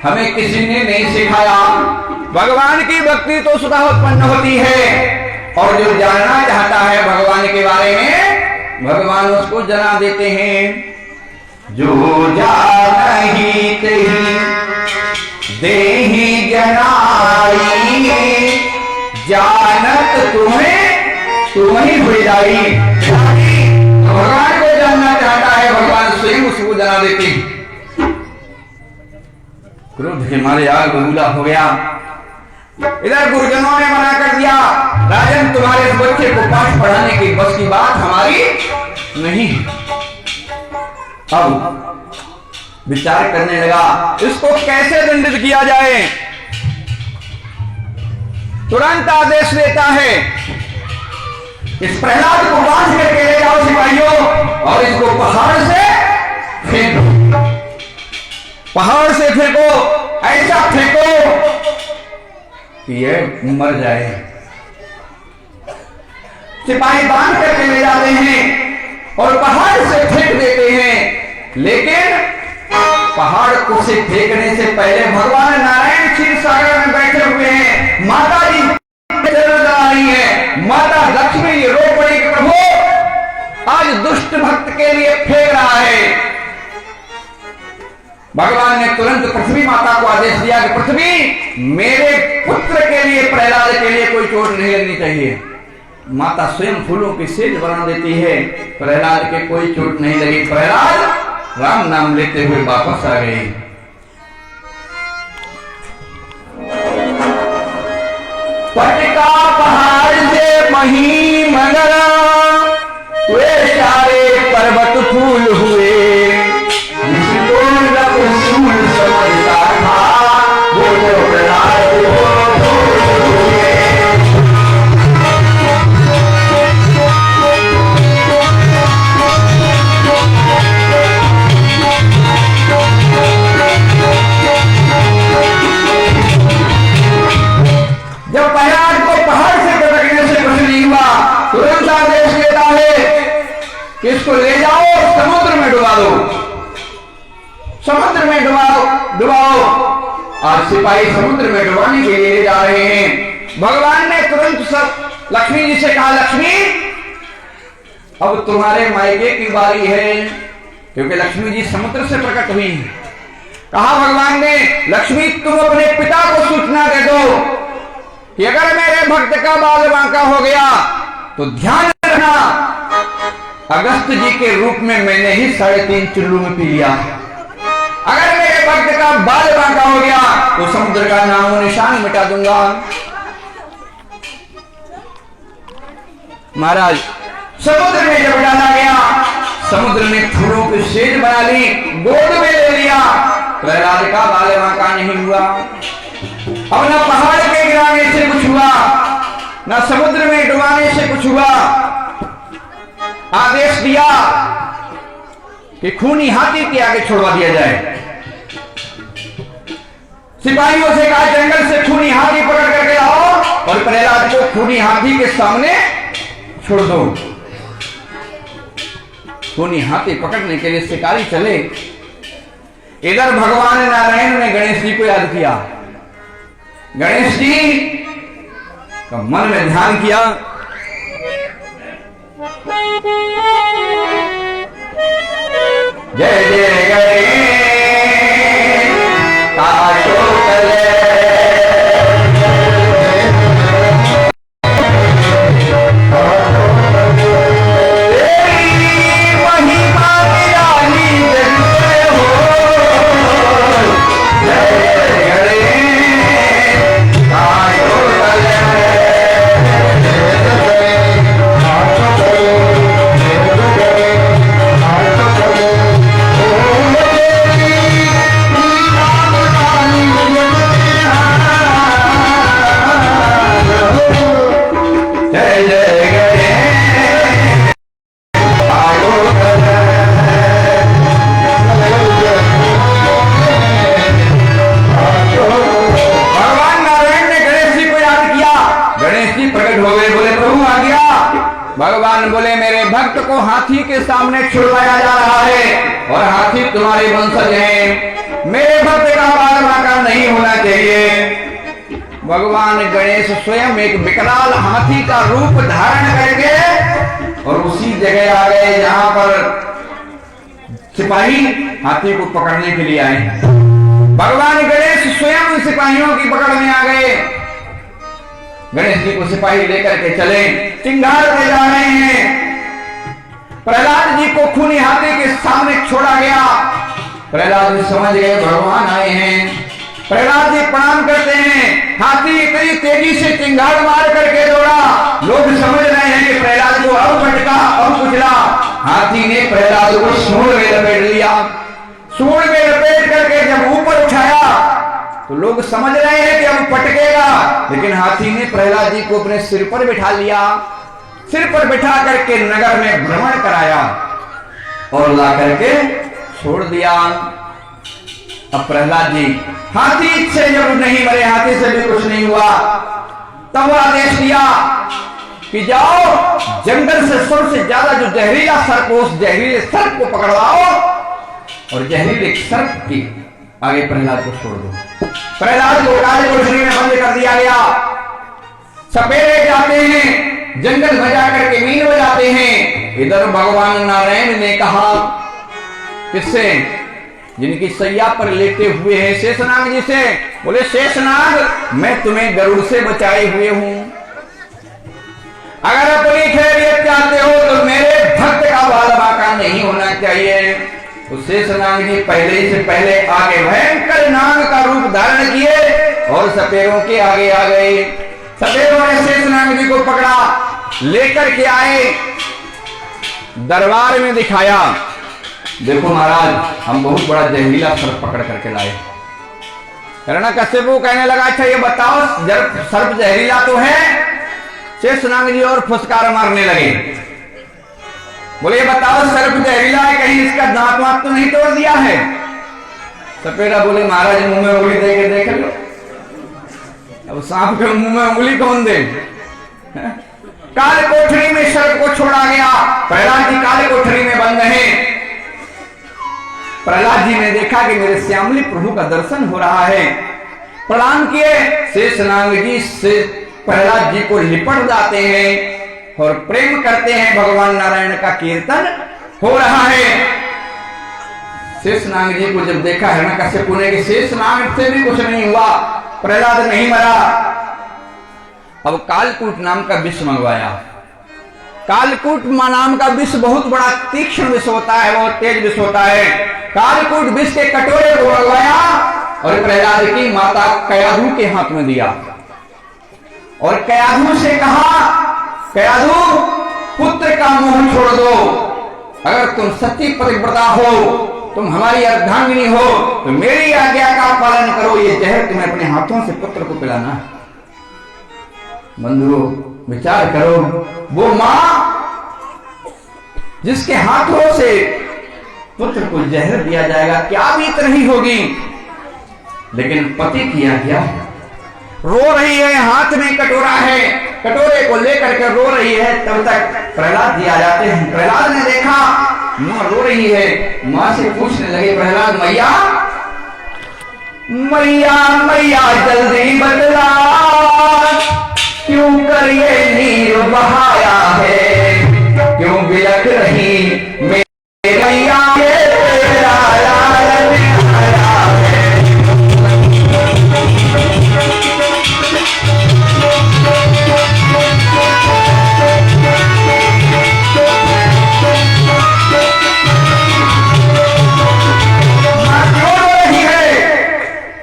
हमें किसी ने नहीं सिखाया। भगवान की भक्ति तो स्वतः उत्पन्न होती है और जो जानना चाहता है भगवान के बारे में भगवान उसको जना देते हैं। जो जानहि तेहि देहि जनाई, जानत तुम्हें तुम ही हो जाई। भगवान को जानना चाहता है भगवान स्वयं उसको जना देते हैं। क्रोध के मारे आग बबूला हो गया। इधर गुरुजनों ने मना कर दिया, राजन तुम्हारे इस बच्चे को पाठ पढ़ाने की बस की बात हमारी नहीं। अब विचार करने लगा इसको कैसे दंडित किया जाए। तुरंत आदेश देता है इस प्रहलाद को बांध करके ले जाओ सिपाहियों और इसको पहाड़ से फेंको, पहाड़ से फेंको, ऐसा फेंको कि ये मर जाए। सिपाही बांध करके ले जाते हैं और पहाड़ से फेंक देते हैं, लेकिन पहाड़ को से फेंकने से पहले भगवान नारायण क्षीर सागर में बैठे हुए हैं। माता जी नजर आ रही है। माता लक्ष्मी जी रो पड़ी कि प्रभु आज दुष्ट भक्त के लिए फेंक रहा है। भगवान ने तुरंत पृथ्वी माता को आदेश दिया कि पृथ्वी मेरे पुत्र के लिए प्रहलाद के लिए कोई चोट नहीं लगनी चाहिए। माता स्वयं फूलों की सेज बना देती है, प्रहलाद के कोई चोट नहीं लगी। प्रहलाद राम नाम लेते हुए वापस आ गए। पटका पहाड़ से मही मगर वे सारे पर्वत फूल हुए। समझता था वो प्रहलाद जब प्रहलाद को पहाड़ से पटकने से कुछ नहीं हुआ, तुरंत आदेश देता है कि इसको ले जाओ समुद्र में डुबा दो, समुद्र में डुबाओ। और सिपाही समुद्र में डुबाने के लिए जा रहे हैं। भगवान ने तुरंत सब लक्ष्मी जी से कहा, लक्ष्मी अब तुम्हारे मायके की बारी है, क्योंकि लक्ष्मी जी समुद्र से प्रकट हुई। कहा भगवान ने, लक्ष्मी तुम अपने पिता को सूचना दे दो कि अगर मेरे भक्त का बाल बांका हो गया तो ध्यान रखना अगस्त जी के रूप में मैंने ही 3.5 चुल्लू में पी लिया। अगर मेरे भक्त का बाल बांका हो गया तो समुद्र का नाम निशान मिटा दूंगा। महाराज समुद्र में जब डाला गया, समुद्र में फूलों की सेज बना ली, गोद में ले लिया। प्रहलाद का बाले मां का नहीं हुआ। अब न पहाड़ के गिराने से कुछ हुआ, न समुद्र में डुबाने से कुछ हुआ। आदेश दिया कि खूनी हाथी के आगे छोड़वा दिया जाए। सिपाहियों से कहा जंगल से खूनी हाथी पकड़ करके लाओ और प्रहलाद को खूनी हाथी के सामने छोड़ दो। खूनी हाथी पकड़ने के लिए शिकारी चले। इधर भगवान नारायण ने गणेश जी को याद किया। गणेश जी का मन में ध्यान किया, जय जय गणेश भगवान बोले मेरे भक्त को हाथी के सामने छुड़वाया जा रहा है और हाथी तुम्हारे वंशज हैं। मेरे भक्त का बाल बांका नहीं होना चाहिए। भगवान गणेश स्वयं एक विकराल हाथी का रूप धारण करके और उसी जगह आ गए जहां पर सिपाही हाथी को पकड़ने के लिए आए। भगवान गणेश स्वयं सिपाहियों की पकड़ में आ गए। गणेश जी को सिपाही लेकर के चले, चिंगार ले जा रहे हैं। प्रहलाद जी को खूनी हाथी के सामने छोड़ा गया। प्रहलाद जी समझ गए भगवान आए हैं। प्रहलाद जी प्रणाम करते हैं। हाथी इतनी तेजी से चिंगार मार करके दौड़ा, लोग समझ रहे हैं कि प्रहलाद को अब पटका अब कुचला। हाथी ने प्रहलाद को सूंड में लपेट लिया। सूंड में लपेट करके जब ऊपर उठाया तो लोग समझ रहे हैं कि अब पटकेगा, लेकिन हाथी ने प्रहलाद जी को अपने सिर पर बिठा लिया। सिर पर बिठा करके नगर में भ्रमण कराया और ला करके छोड़ दिया। अब प्रहलाद जी हाथी से जब नहीं मरे, हाथी से भी कुछ नहीं हुआ, तब आदेश दिया कि जाओ जंगल से सबसे ज्यादा जो जहरीला सर्प हो उस जहरीले सर्प को पकड़वाओ और जहरीले सर्प की आगे प्रहलाद को छोड़ दो। प्रहलाद को काले कोठरी में बंद कर दिया गया। सपेरे जाते हैं, जंगल में जाकर के मीन बजाते हैं। इधर भगवान नारायण ने कहा किससे, जिनकी सैया पर लेटे हुए हैं शेषनाग जी से, बोले शेषनाग मैं तुम्हें गरुड़ से बचाए हुए हूं। अगर अपनी खैरियत चाहते हो तो मेरे भक्त का बाल बांका नहीं होना चाहिए। तो शेषनाग जी पहले से पहले आगे भयंकर नाग का रूप धारण किए और सपेरों के आगे आ गए। सपेरों ने शेषनाग जी को पकड़ा, लेकर के आए, दरबार में दिखाया। देखो महाराज हम बहुत बड़ा जहरीला सर्प पकड़ करके लाए। हिरण्यकश्यप कहने लगा अच्छा ये बताओ सर्प जहरीला तो है। शेषनाग जी और फुसकार मारने लगे, बोले बताओ सर्प जहरीला है, कहीं इसका दांत वांत तो नहीं तोड़ दिया है। सपेरा बोले महाराज मुंह में उंगली दे के देख लो। अब सांप के मुंह में उंगली कौन दे। काले कोठरी में सर्प को छोड़ा गया। प्रहलाद जी काले कोठरी में बंद हैं। प्रहलाद जी ने देखा कि मेरे श्यामली प्रभु का दर्शन हो रहा है। प्रणाम किए। शेषनाग जी से प्रहलाद जी को लिपट जाते हैं और प्रेम करते हैं। भगवान नारायण का कीर्तन हो रहा है। शेषनाग जी को जब देखा हिरण्यकश्यप ने कि शेषनाग से भी कुछ नहीं हुआ, प्रहलाद नहीं मरा, अब कालकूट नाम का विष मंगवाया। कालकूट नाम का विष बहुत बड़ा तीक्ष्ण विष होता है, बहुत तेज विष होता है। कालकूट विष के कटोरे को मंगवाया और प्रहलाद की माता कयाधु के हाथ में दिया और कयाधु से कहा कयाधु पुत्र का मोह छोड़ दो, अगर तुम सच्ची पतिव्रता हो, तुम हमारी अर्धांगिनी हो, तो मेरी आज्ञा का पालन करो। ये जहर तुम्हें अपने हाथों से पुत्र को पिलाना है। बंधुओं, विचार करो, वो मां जिसके हाथों से पुत्र को जहर दिया जाएगा, क्या बीत रही होगी। लेकिन पति की आज्ञा, रो रही है, हाथ में कटोरा है, कटोरे को लेकर के रो रही है। तब तक प्रहलाद जी आ जाते हैं। प्रहलाद ने देखा मां रो रही है, मां से पूछने लगे प्रहलाद, मैया मैया मैया जल्दी बदला, क्यों कर ये नीर बहाया है, क्यों बिलख रही मेरी मैया, तेरा लाल में आया है।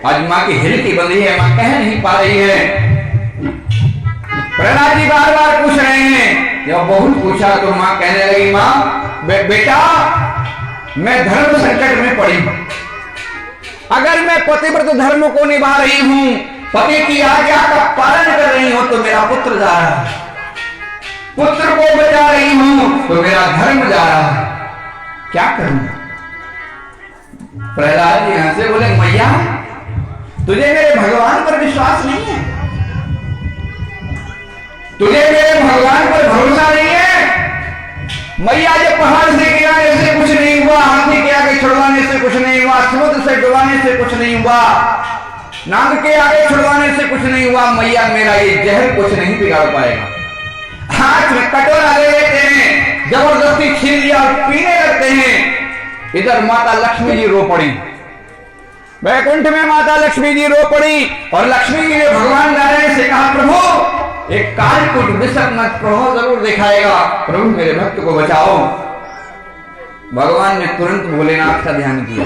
आज मां की हिलकी बंधी है, मां कह नहीं पा रही है। प्रहलाद जी बार बार पूछ रहे हैं। जब बहुत पूछा तो मां कहने लगी, मां बेटा मैं धर्म संकट में पड़ी हूं। अगर मैं पतिव्रत धर्म को निभा रही हूं, पति की आज्ञा का पालन कर रही हूं, तो मेरा पुत्र जा रहा है। पुत्र को बचा रही हूं तो मेरा धर्म जा रहा है। क्या करूं? प्रहलाद जी यहां से बोले, मैया तुझे मेरे भगवान पर विश्वास नहीं है, तुझे मेरे भगवान पर भरोसा नहीं है। मैया जब पहाड़ से गिराने से कुछ नहीं हुआ, हाथी के आगे छुड़वाने से कुछ नहीं हुआ, समुद्र से डुबाने से कुछ नहीं हुआ, नाग के आगे छुड़वाने से कुछ नहीं हुआ, मैया मेरा ये जहर कुछ नहीं बिगाड़ पाएगा। हाथ में कटोरा ले लेते हैं, जबरदस्ती छीन लिया और पीने लगते हैं। इधर माता लक्ष्मी जी रो पड़ी, वैकुंठ में माता लक्ष्मी जी रो पड़ी और लक्ष्मी जी ने भगवान नारायण से कहा, प्रभु एक कालकूट विषम मत प्रभाव जरूर दिखाएगा, प्रभु मेरे भक्त को बचाओ। भगवान ने तुरंत भोलेनाथ का ध्यान किया।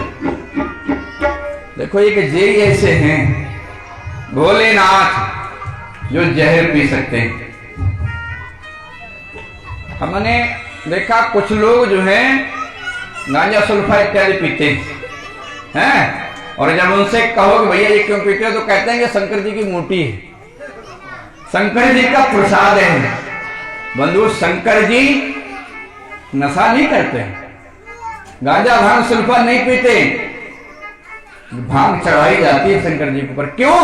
देखो एक जे ऐसे हैं भोलेनाथ जो जहर पी सकते हैं। हमने देखा कुछ लोग जो हैं गांजा सुल्फा इत्यादि पीते हैं, और जब उनसे कहो कि भैया ये क्यों पीते हो, तो कहते हैं कि शंकर जी की मूर्ति है, शंकर जी का प्रसाद है। बंधु, शंकर जी नशा नहीं करते, गांजा भांग सुल्फा नहीं पीते, भांग चढ़ाई जाती है शंकर जी के ऊपर। क्यों?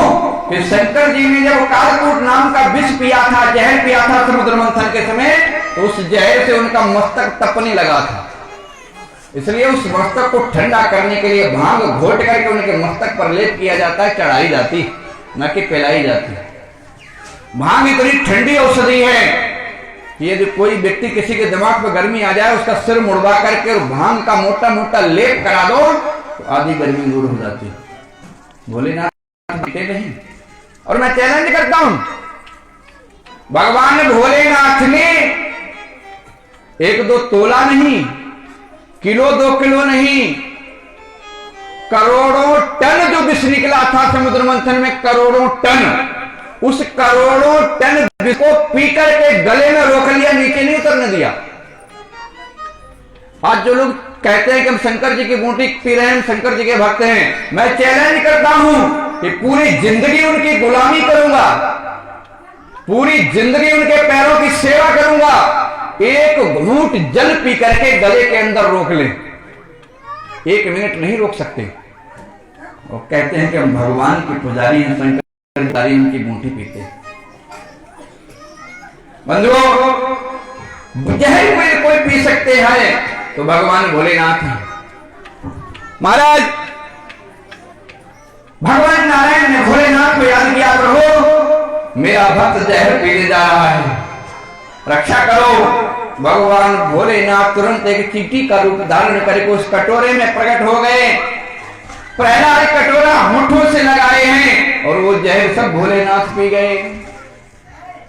कि शंकर जी ने जब कालकूट नाम का विष पिया था, जहर पिया था समुद्र मंथन के समय, तो उस जहर से उनका मस्तक तपने लगा था। इसलिए उस मस्तक को ठंडा करने के लिए भांग घोट करके उनके मस्तक पर लेप किया जाता है, चढ़ाई जाती, न कि पिलाई जाती। भांग इतनी ठंडी औषधि है कि यदि कोई व्यक्ति किसी के दिमाग पर गर्मी आ जाए, उसका सिर मुड़वा करके और भांग का मोटा मोटा लेप करा दो तो आधी गर्मी दूर हो जाती। भोलेनाथ पीते नहीं। और मैं चैलेंज करता हूं, भगवान भोलेनाथ ने 1-2 तोला नहीं, किलो 2 किलो नहीं, करोड़ों टन जो विष निकला था समुद्र मंथन में, करोड़ों टन, उस करोड़ों टन विष को पीकर के गले में रोक लिया, नीचे नहीं उतरने दिया। आज जो लोग कहते हैं कि हम शंकर जी की बूटी पी रहे हैं, शंकर जी के भक्त हैं, मैं चैलेंज करता हूं कि पूरी जिंदगी उनकी गुलामी करूंगा, पूरी जिंदगी उनके पैरों की सेवा करूंगा, एक घूंट जल पी करके गले के अंदर रोक ले, 1 मिनट नहीं रोक सकते। और कहते हैं कि हम भगवान के पुजारी हैं, शंकर उनकी बूटी पीते। बंधुओं, जहर कोई पी सकते हैं तो भगवान भोलेनाथ हैं। महाराज भगवान नारायण ने भोलेनाथ को याद किया, प्रभु मेरा भक्त जहर पीने जा रहा है, रक्षा करो। भगवान भोलेनाथ तुरंत एक चींटी का रूप धारण करके उस कटोरे में प्रकट हो गए। प्रहलाद कटोरा होठों से लगाए हैं और वो जहर सब भोलेनाथ पी गए।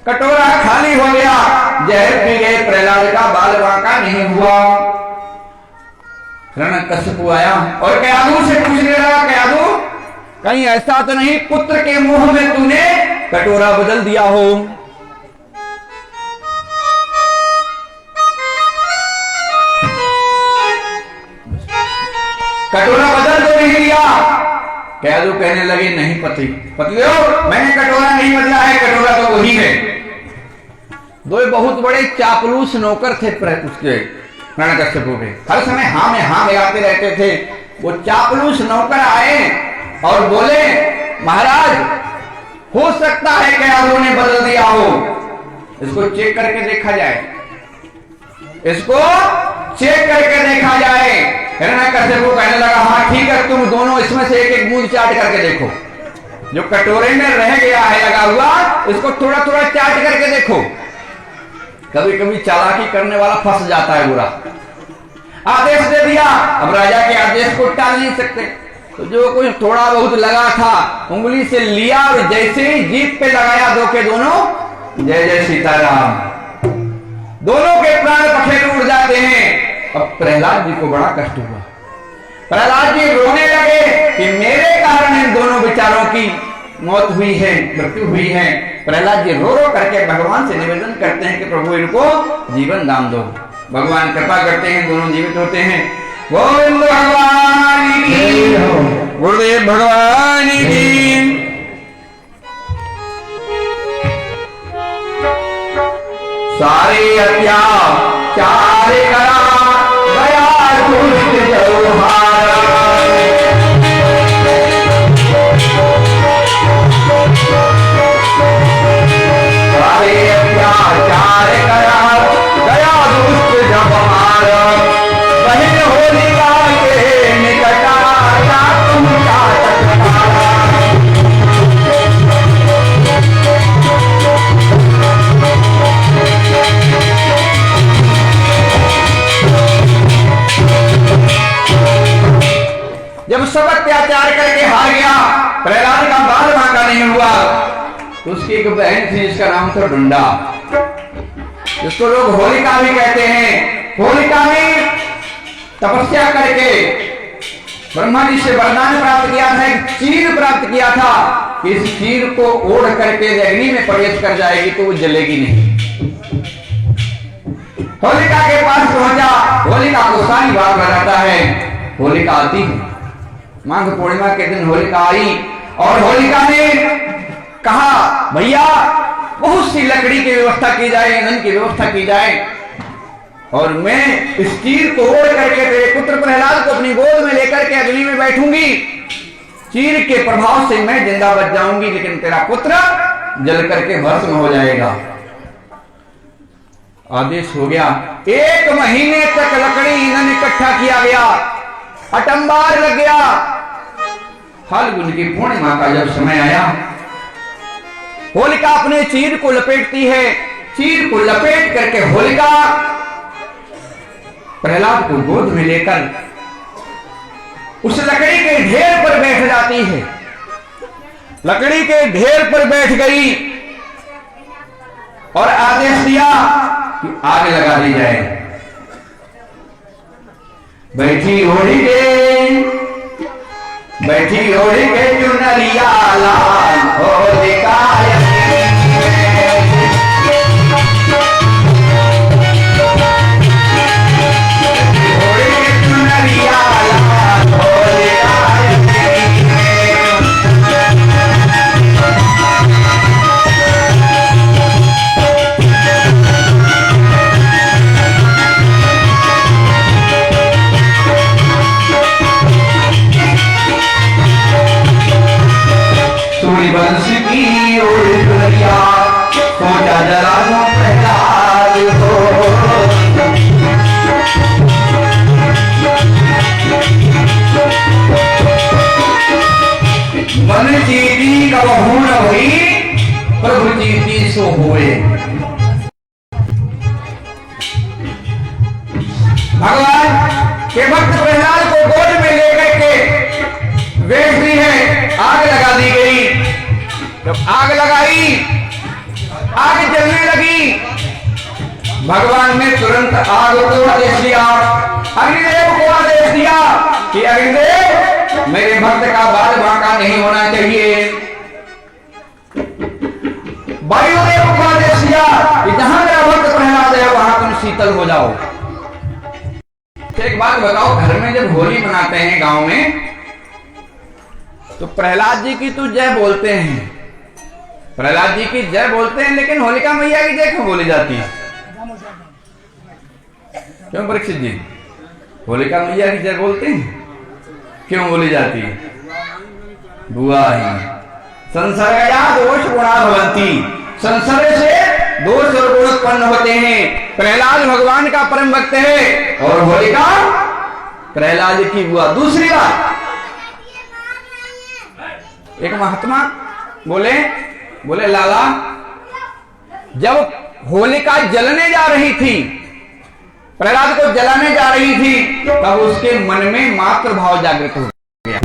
कटोरा खाली हो गया, जहर पी गए, प्रहलाद का बाल बांका नहीं हुआ। हिरण्यकश्यप आया और कयाधु से पूछने लगा, कयाधु कहीं ऐसा तो नहीं पुत्र के मुंह में तूने कटोरा बदल दिया हो? कटोरा बदल दो नहीं दिया। कह दो कहने लगे नहीं पतिदेव मैंने कटोरा नहीं बदला है, कटोरा तो वही है। दो बहुत बड़े चापलूस नौकर थे उसके हिरण्यकश्यप के, हर समय हाँ में आते रहते थे। वो चापलूस नौकर आए और बोले महाराज हो सकता है कि आप ने बदल दिया हो, इसको चेक करके देखा जाए, इसको चेक करके देखा जाए। हिरण्यकश्यप को कहने लगा हाँ ठीक है, तुम दोनों इसमें से एक एक बूंद चाट करके देखो, जो कटोरे में रह गया है लगा हुआ इसको थोड़ा थोड़ा चाट करके देखो। कभी कभी चालाकी करने वाला फंस जाता है बुरा। आदेश दे दिया, अब राजा के आदेश को टाल नहीं सकते, तो जो कुछ थोड़ा बहुत लगा था उंगली से लिया और जैसे ही जीभ पे लगाया दो के दोनों जय जय सीताराम, दोनों के प्राण पखेरु उड़ जाते हैं। अब प्रहलाद जी को बड़ा कष्ट हुआ, प्रहलाद जी रोने लगे कि मेरे कारण इन दोनों बेचारों की मौत हुई है, मृत्यु हुई है। प्रहलाद जी रो रो करके भगवान से निवेदन करते हैं कि प्रभु इनको जीवन दान दो। भगवान कृपा करते हैं, दोनों जीवित होते हैं। गोविंद भगवान की, गुरुदेव भगवान की। सारे अत्याचार करा गया दुष्ट जौहारा, सारे अत्याचार करा गया दुष्ट जौहारा, बहन होलिका के निकट आया तुम चाटकारा। जब सब अत्याचार करके हार गया, प्रहलाद का बाल बांका नहीं हुआ, तो उसकी एक बहन थी जिसका नाम था डुंडा, जिसको लोग होलिका भी कहते हैं। होलिका ने तपस्या करके ब्रह्मा जी से वरदान प्राप्त किया था, एक चीर प्राप्त किया था कि इस चीर को ओढ़ करके अग्नि में प्रवेश कर जाएगी तो वो जलेगी नहीं। होलिका के पास पहुंचा, होलिका को सारी बात बताता है। होलिका आती है, माघ पूर्णिमा के दिन होलिका आई और होलिका ने कहा भैया बहुत सी लकड़ी की व्यवस्था की जाए, ईंधन की व्यवस्था की जाए, और मैं इस चीर को ओढ़ करके तेरे पुत्र प्रहलाद को अपनी गोद में लेकर के अग्नि में बैठूंगी। चीर के प्रभाव से मैं जिंदा बच जाऊंगी, लेकिन तेरा पुत्र जल करके भस्म हो जाएगा। आदेश हो गया, 1 महीने तक लकड़ी ईंधन इकट्ठा किया गया, अटंबार लग गया। फाल्गुन की पूर्णिमा का जब समय आया, होलिका अपने चीर को लपेटती है। चीर को लपेट करके होलिका प्रहलाद को गोद में लेकर उस लकड़ी के ढेर पर बैठ जाती है। लकड़ी के ढेर पर बैठ गई और आदेश दिया कि आग लगा दी जाए। बैठी ओढ़ी के चुनरिया लाल होलिका, वंश की ओढ़िया सोचा जरा नो प्रहलाद हो। मन जीती का बहु न हुई, प्रभु जीती सो हुए। भगवान के भक्त प्रहलाद को गोद में लेकर के बैठ दी है, आग लगा दी गई। जब आग लगाई, आग जलने लगी, भगवान ने तुरंत आग को आदेश दिया, अग्निदेव को आदेश दिया कि अग्निदेव मेरे भक्त का बाल बांका नहीं होना चाहिए। वायुदेव को आदेश दिया कि जहां मेरा भक्त प्रहलाद है वहां तुम शीतल हो जाओ। एक बात बताओ, घर में जब होली मनाते हैं गांव में, तो प्रहलाद जी की तो जय बोलते हैं, प्रहलाद जी की जय बोलते हैं, लेकिन होलिका मैया की जय क्यों बोली जाती है? क्यों परीक्षित जी, होलिका मैया की जय बोलते हैं, क्यों बोली जाती है? बुआ ही संसर्गया दोष गुणा भवंती, संसर्ग से दोष और गुण उत्पन्न होते हैं। प्रहलाद भगवान का परम भक्त है और होलिका प्रहलाद की बुआ। दूसरी बात, एक महात्मा बोले लाला, जब होलिका जलने जा रही थी, प्रहलाद को जलाने जा रही थी, तब उसके मन में मातृ भाव जागृत हो गया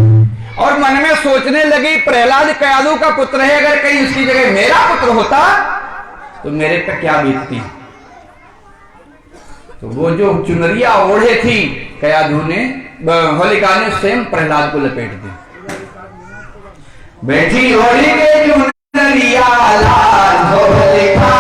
और मन में सोचने लगी, प्रहलाद कयादू का पुत्र है, अगर कहीं उसकी जगह मेरा पुत्र होता तो मेरे पे क्या बीतती। तो वो जो चुनरिया ओढ़े थी कयादू ने, होलिका ने स्वयं प्रहलाद को लपेट दी। बैठी होली के चुनरिया लाल होलिका,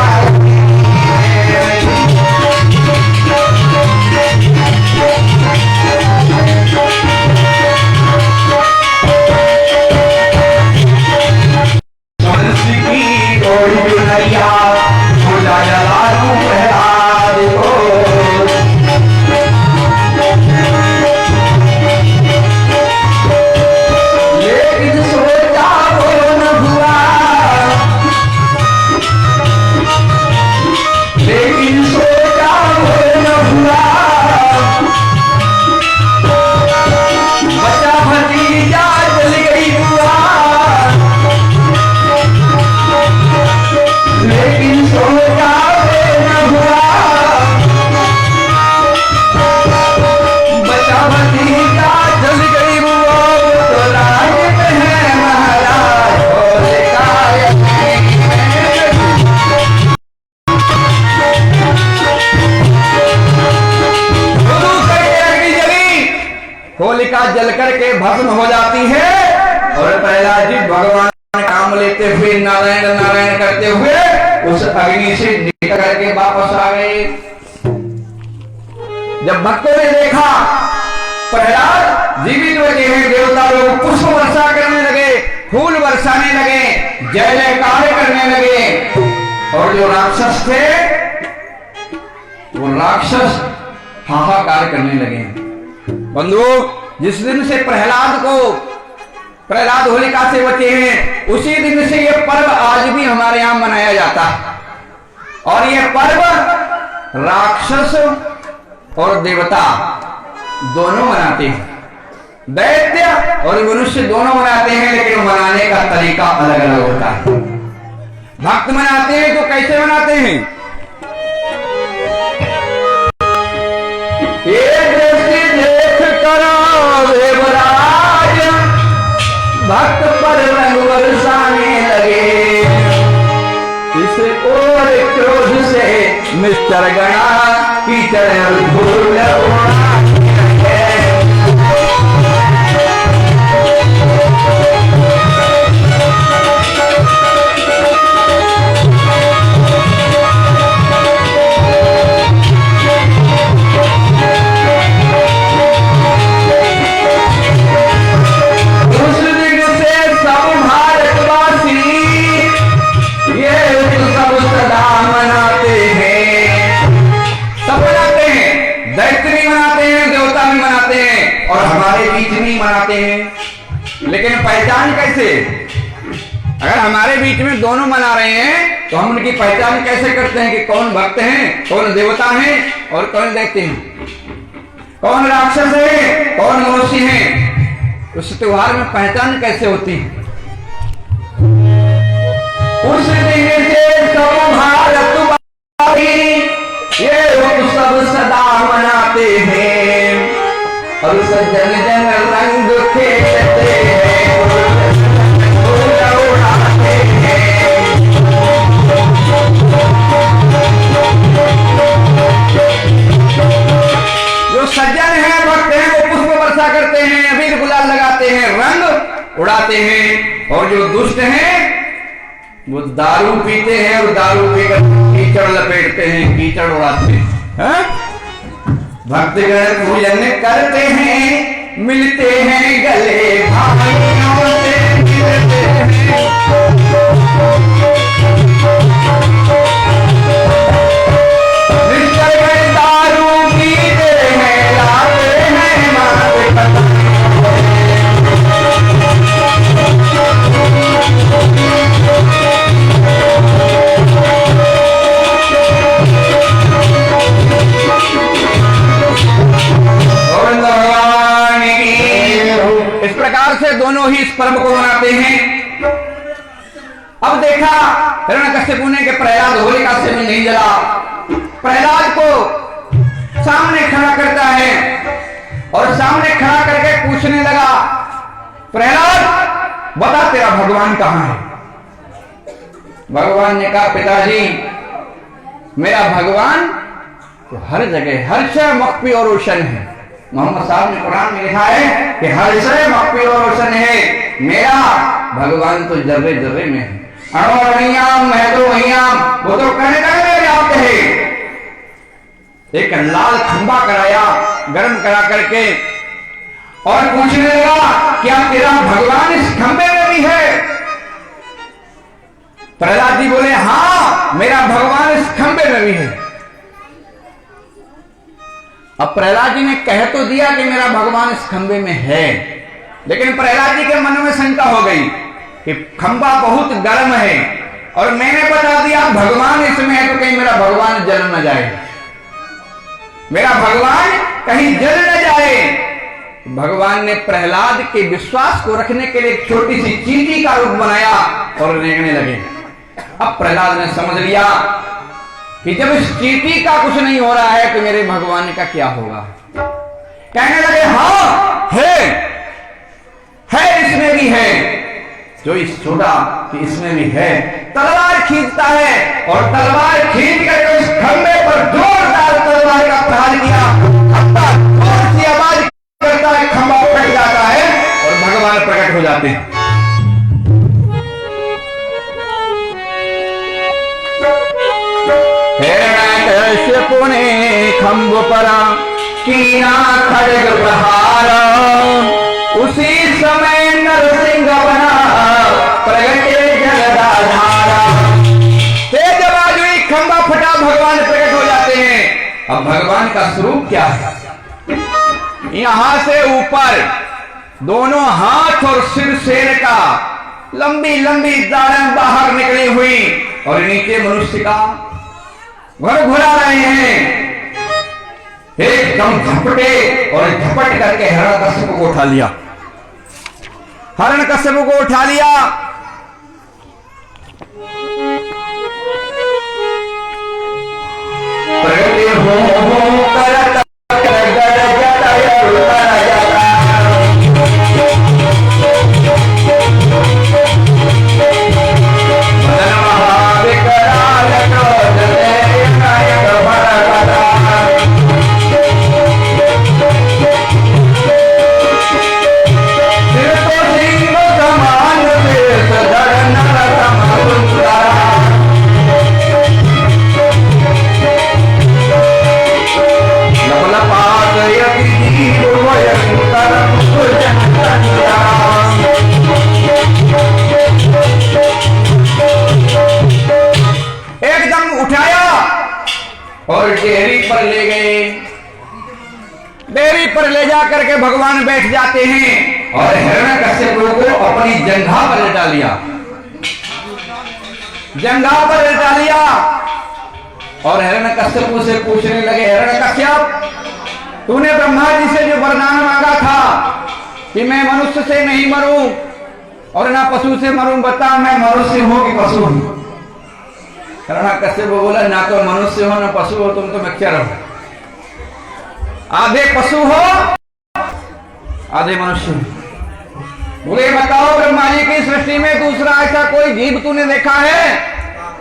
होलिका जल करके भस्म हो जाती है और प्रहलाद जी भगवान काम लेते हुए नारायण नारायण करते हुए उस अग्नि से निकल करके वापस आ गए। जब भक्तों ने देखा प्रहलाद जीवित बचे हैं, देवता लोग पुष्प वर्षा करने लगे, फूल बरसाने लगे, जय जयकार करने लगे और जो राक्षस थे वो राक्षस हाहाकार करने लगे। बंधुओं, जिस दिन से प्रहलाद होलिका से बचे हैं, उसी दिन से यह पर्व आज भी हमारे यहां मनाया जाता है और यह पर्व राक्षस और देवता दोनों मनाते हैं, दैत्य और मनुष्य दोनों मनाते हैं, लेकिन मनाने का तरीका अलग अलग होता है। भक्त मनाते हैं तो कैसे मनाते हैं? भक्त पर रंग बरसाने लगे, इस ओर क्रोध से मिस्टर गणा कीचड़ धूल और हमारे बीच में मनाते हैं। लेकिन पहचान कैसे? अगर हमारे बीच में दोनों मना रहे हैं तो हम उनकी पहचान कैसे करते हैं कि कौन भक्त हैं, कौन देवता हैं और कौन दैत्य हैं, कौन राक्षस है, कौन मनुष्य हैं? उस त्योहार में पहचान कैसे होती है? उस दिन से सब भारतवासी ये उत्सव सदा मनाते हैं और जन जन रंग खेलते हैं, उड़ाते हैं। जो सज्जन हैं, भक्त हैं, वो पुष्प वर्षा करते हैं, अबीर गुलाल लगाते हैं, रंग उड़ाते हैं, और जो दुष्ट हैं वो दारू पीते हैं और दारू पीकर कीचड़ लपेटते हैं, कीचड़ उड़ाते हैं। भक्तगण पूजन करते हैं, मिलते हैं गले भाइयों से मिलते हैं। दारू पीते हैं, लाते हैं माथे इस प्रकार से दोनों ही इस पर्व को मनाते हैं। अब देखा हिरण्यकश्यप ने के प्रहलाद होलिका से भी नहीं जला। प्रहलाद को सामने खड़ा करता है और सामने खड़ा करके पूछने लगा, प्रहलाद बता तेरा भगवान कहां है? भगवान ने कहा, पिताजी मेरा भगवान तो हर जगह हर शय मख्फी और रोशन है। मोहम्मद साहब ने कुरान में लिखा है कि हर शय मख्फी और रोशन है, मेरा भगवान तो जर्रे जर्रे में है। अणुयाम मैं तो वहीयाम, वो तो कहने में आप कहे। एक लाल खंबा कराया गर्म करा करके और पूछने लगा, क्या तेरा भगवान इस खंबे में भी है? प्रहलाद जी बोले, हाँ मेरा भगवान इस खंबे में भी है। अब प्रहलाद जी ने कह तो दिया कि मेरा भगवान इस खंबे में है, लेकिन प्रहलाद जी के मन में शंका हो गई कि खंबा बहुत गर्म है और मैंने बता दिया भगवान इसमें है, तो कहीं मेरा भगवान जल न जाए, मेरा भगवान कहीं जल न जाए। भगवान ने प्रहलाद के विश्वास को रखने के लिए एक छोटी सी चींटी का रूप बनाया और रेंगने लगे। अब प्रहलाद ने समझ लिया कि जब इस चींटी का कुछ नहीं हो रहा है तो मेरे भगवान का क्या होगा। कहने लगे, हाँ है इसमें भी है। जो इस छोटा कि इसमें भी है, तलवार खींचता है और तलवार खींच कर उस खंबे पर जोरदार तलवार का प्रहार किया। खंबा जोर सी आवाज करता है, खंबा फट जाता है और भगवान प्रकट हो जाते हैं। हिरण्यकश्यप ने खंभ पर कीना खड्ग प्रहारा, उसी समय नरसिंह बना प्रगटे जलधारा। तेज आवाज हुई, खंभा फटा, भगवान प्रकट हो जाते हैं। अब भगवान का स्वरूप क्या है? यहां से ऊपर दोनों हाथ और सिर शेर का, लंबी लंबी दाढ़ें बाहर निकली हुई और नीचे मनुष्य का घर घुरा रहे हैं। एकदम झपटे और झपट करके हिरण्यकश्यप को उठा लिया। हिरण्यकश्यप को उठा लिया। प्रगटे हो करत डेयरी पर ले जाकर के भगवान बैठ जाते हैं और हिरण्यकश्यप को अपनी जंघा पर लेटा लिया। जंघा पर लेटा लिया और हिरण्यकश्यप से पूछने लगे, हिरण्यकश्यप तूने ब्रह्मा जी से जो वरदान मांगा था कि मैं मनुष्य से नहीं मरूं और ना पशु से मरूं, बता मैं मनुष्य हूं कि पशु हूं? हिरण्यकश्यप बोला, ना तो मनुष्य हो ना पशु हो, तुम तो मिक्सचर हो, आधे पशु हो आधे मनुष्य। बोले बताओ ब्रह्मा जी की सृष्टि में दूसरा ऐसा कोई जीव तूने देखा है?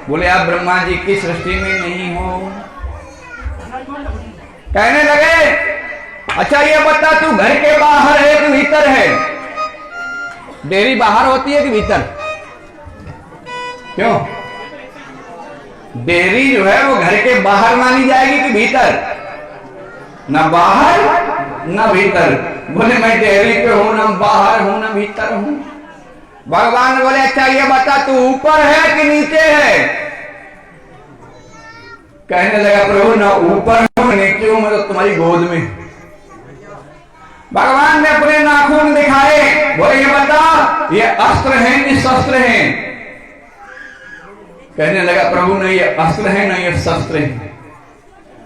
बोले आप ब्रह्मा जी की सृष्टि में नहीं हो। कहने लगे, अच्छा ये बता तू घर के बाहर है कि भीतर है? डेयरी बाहर होती है कि भीतर? क्यों? डेयरी जो है वो घर के बाहर मानी जाएगी कि भीतर? न बाहर न भीतर। बोले मैं डेहरी पे हूं, न बाहर हूं न भीतर हूं। भगवान बोले अच्छा ये बता तू ऊपर है कि नीचे है? कहने लगा प्रभु न ऊपर हूं नीचे हूं, मैं तो तुम्हारी गोद में। भगवान ने अपने नाखून दिखाए, बोले ये बता ये अस्त्र हैं कि शस्त्र हैं? कहने लगा प्रभु नहीं ये अस्त्र है नहीं ये शस्त्र है।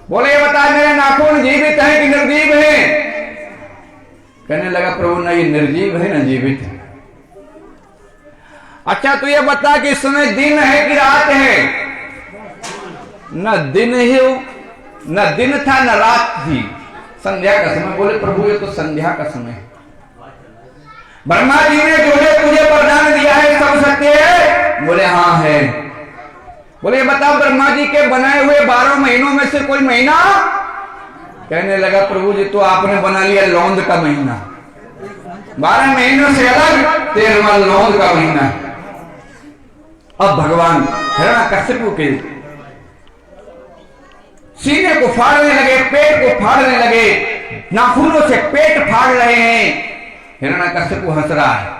बोले ये बता मेरे नाखून जीवित है कि निर्जीव है? कहने लगा प्रभु न ये निर्जीव है न जीवित है। अच्छा तू ये बता कि इस समय दिन है कि रात है? न दिन ही न दिन था न रात थी, संध्या का समय। बोले प्रभु ये तो संध्या का समय है। ब्रह्मा जी ने जो तुझे वरदान दिया है सब सत्य है? बोले हाँ है। बोले ये बताओ ब्रह्मा जी के बनाए हुए 12 महीनों में से कोई महीना? कहने लगा प्रभु जी तो आपने बना लिया लौंद का महीना। 12 महीनों से अलग 13वां लौंद का महीना। अब भगवान हिरण्यकश्यप के सीने को फाड़ने लगे, पेट को फाड़ने लगे, नाखूनों से पेट फाड़ रहे हैं। हिरण्यकश्यप हंस रहा है,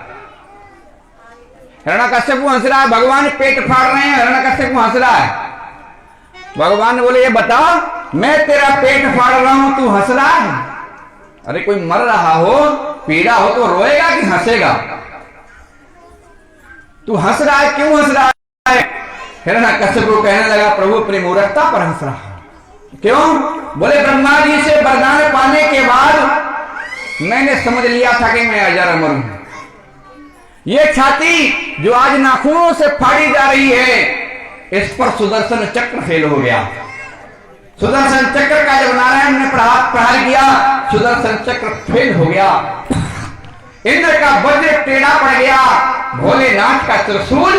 हिरण्यकश्यप हंस रहा है। भगवान पेट फाड़ रहे हैं, हिरण्यकश्यप हंस रहा है। भगवान बोले ये बता मैं तेरा पेट फाड़ रहा हूं तू हंस रहा है? अरे कोई मर रहा हो पीड़ा हो तो रोएगा कि हंसेगा? तू हंस रहा है, क्यों हंस रहा है? हिरण्यकश्यप को कहने लगा प्रभु अपनी मूर्खता पर हंस रहा है। क्यों? बोले ब्रह्मा जी से वरदान पाने के बाद मैंने समझ लिया था कि मैं अजर अमर हूं। ये छाती जो आज नाखूनों से फाड़ी जा रही है इस पर सुदर्शन चक्र फेल हो गया। सुदर्शन चक्र का जब नारायण ने प्रहार किया सुदर्शन चक्र फेल हो गया। इंद्र का वज्र टेढ़ा पड़ गया, भोलेनाथ का त्रिशूल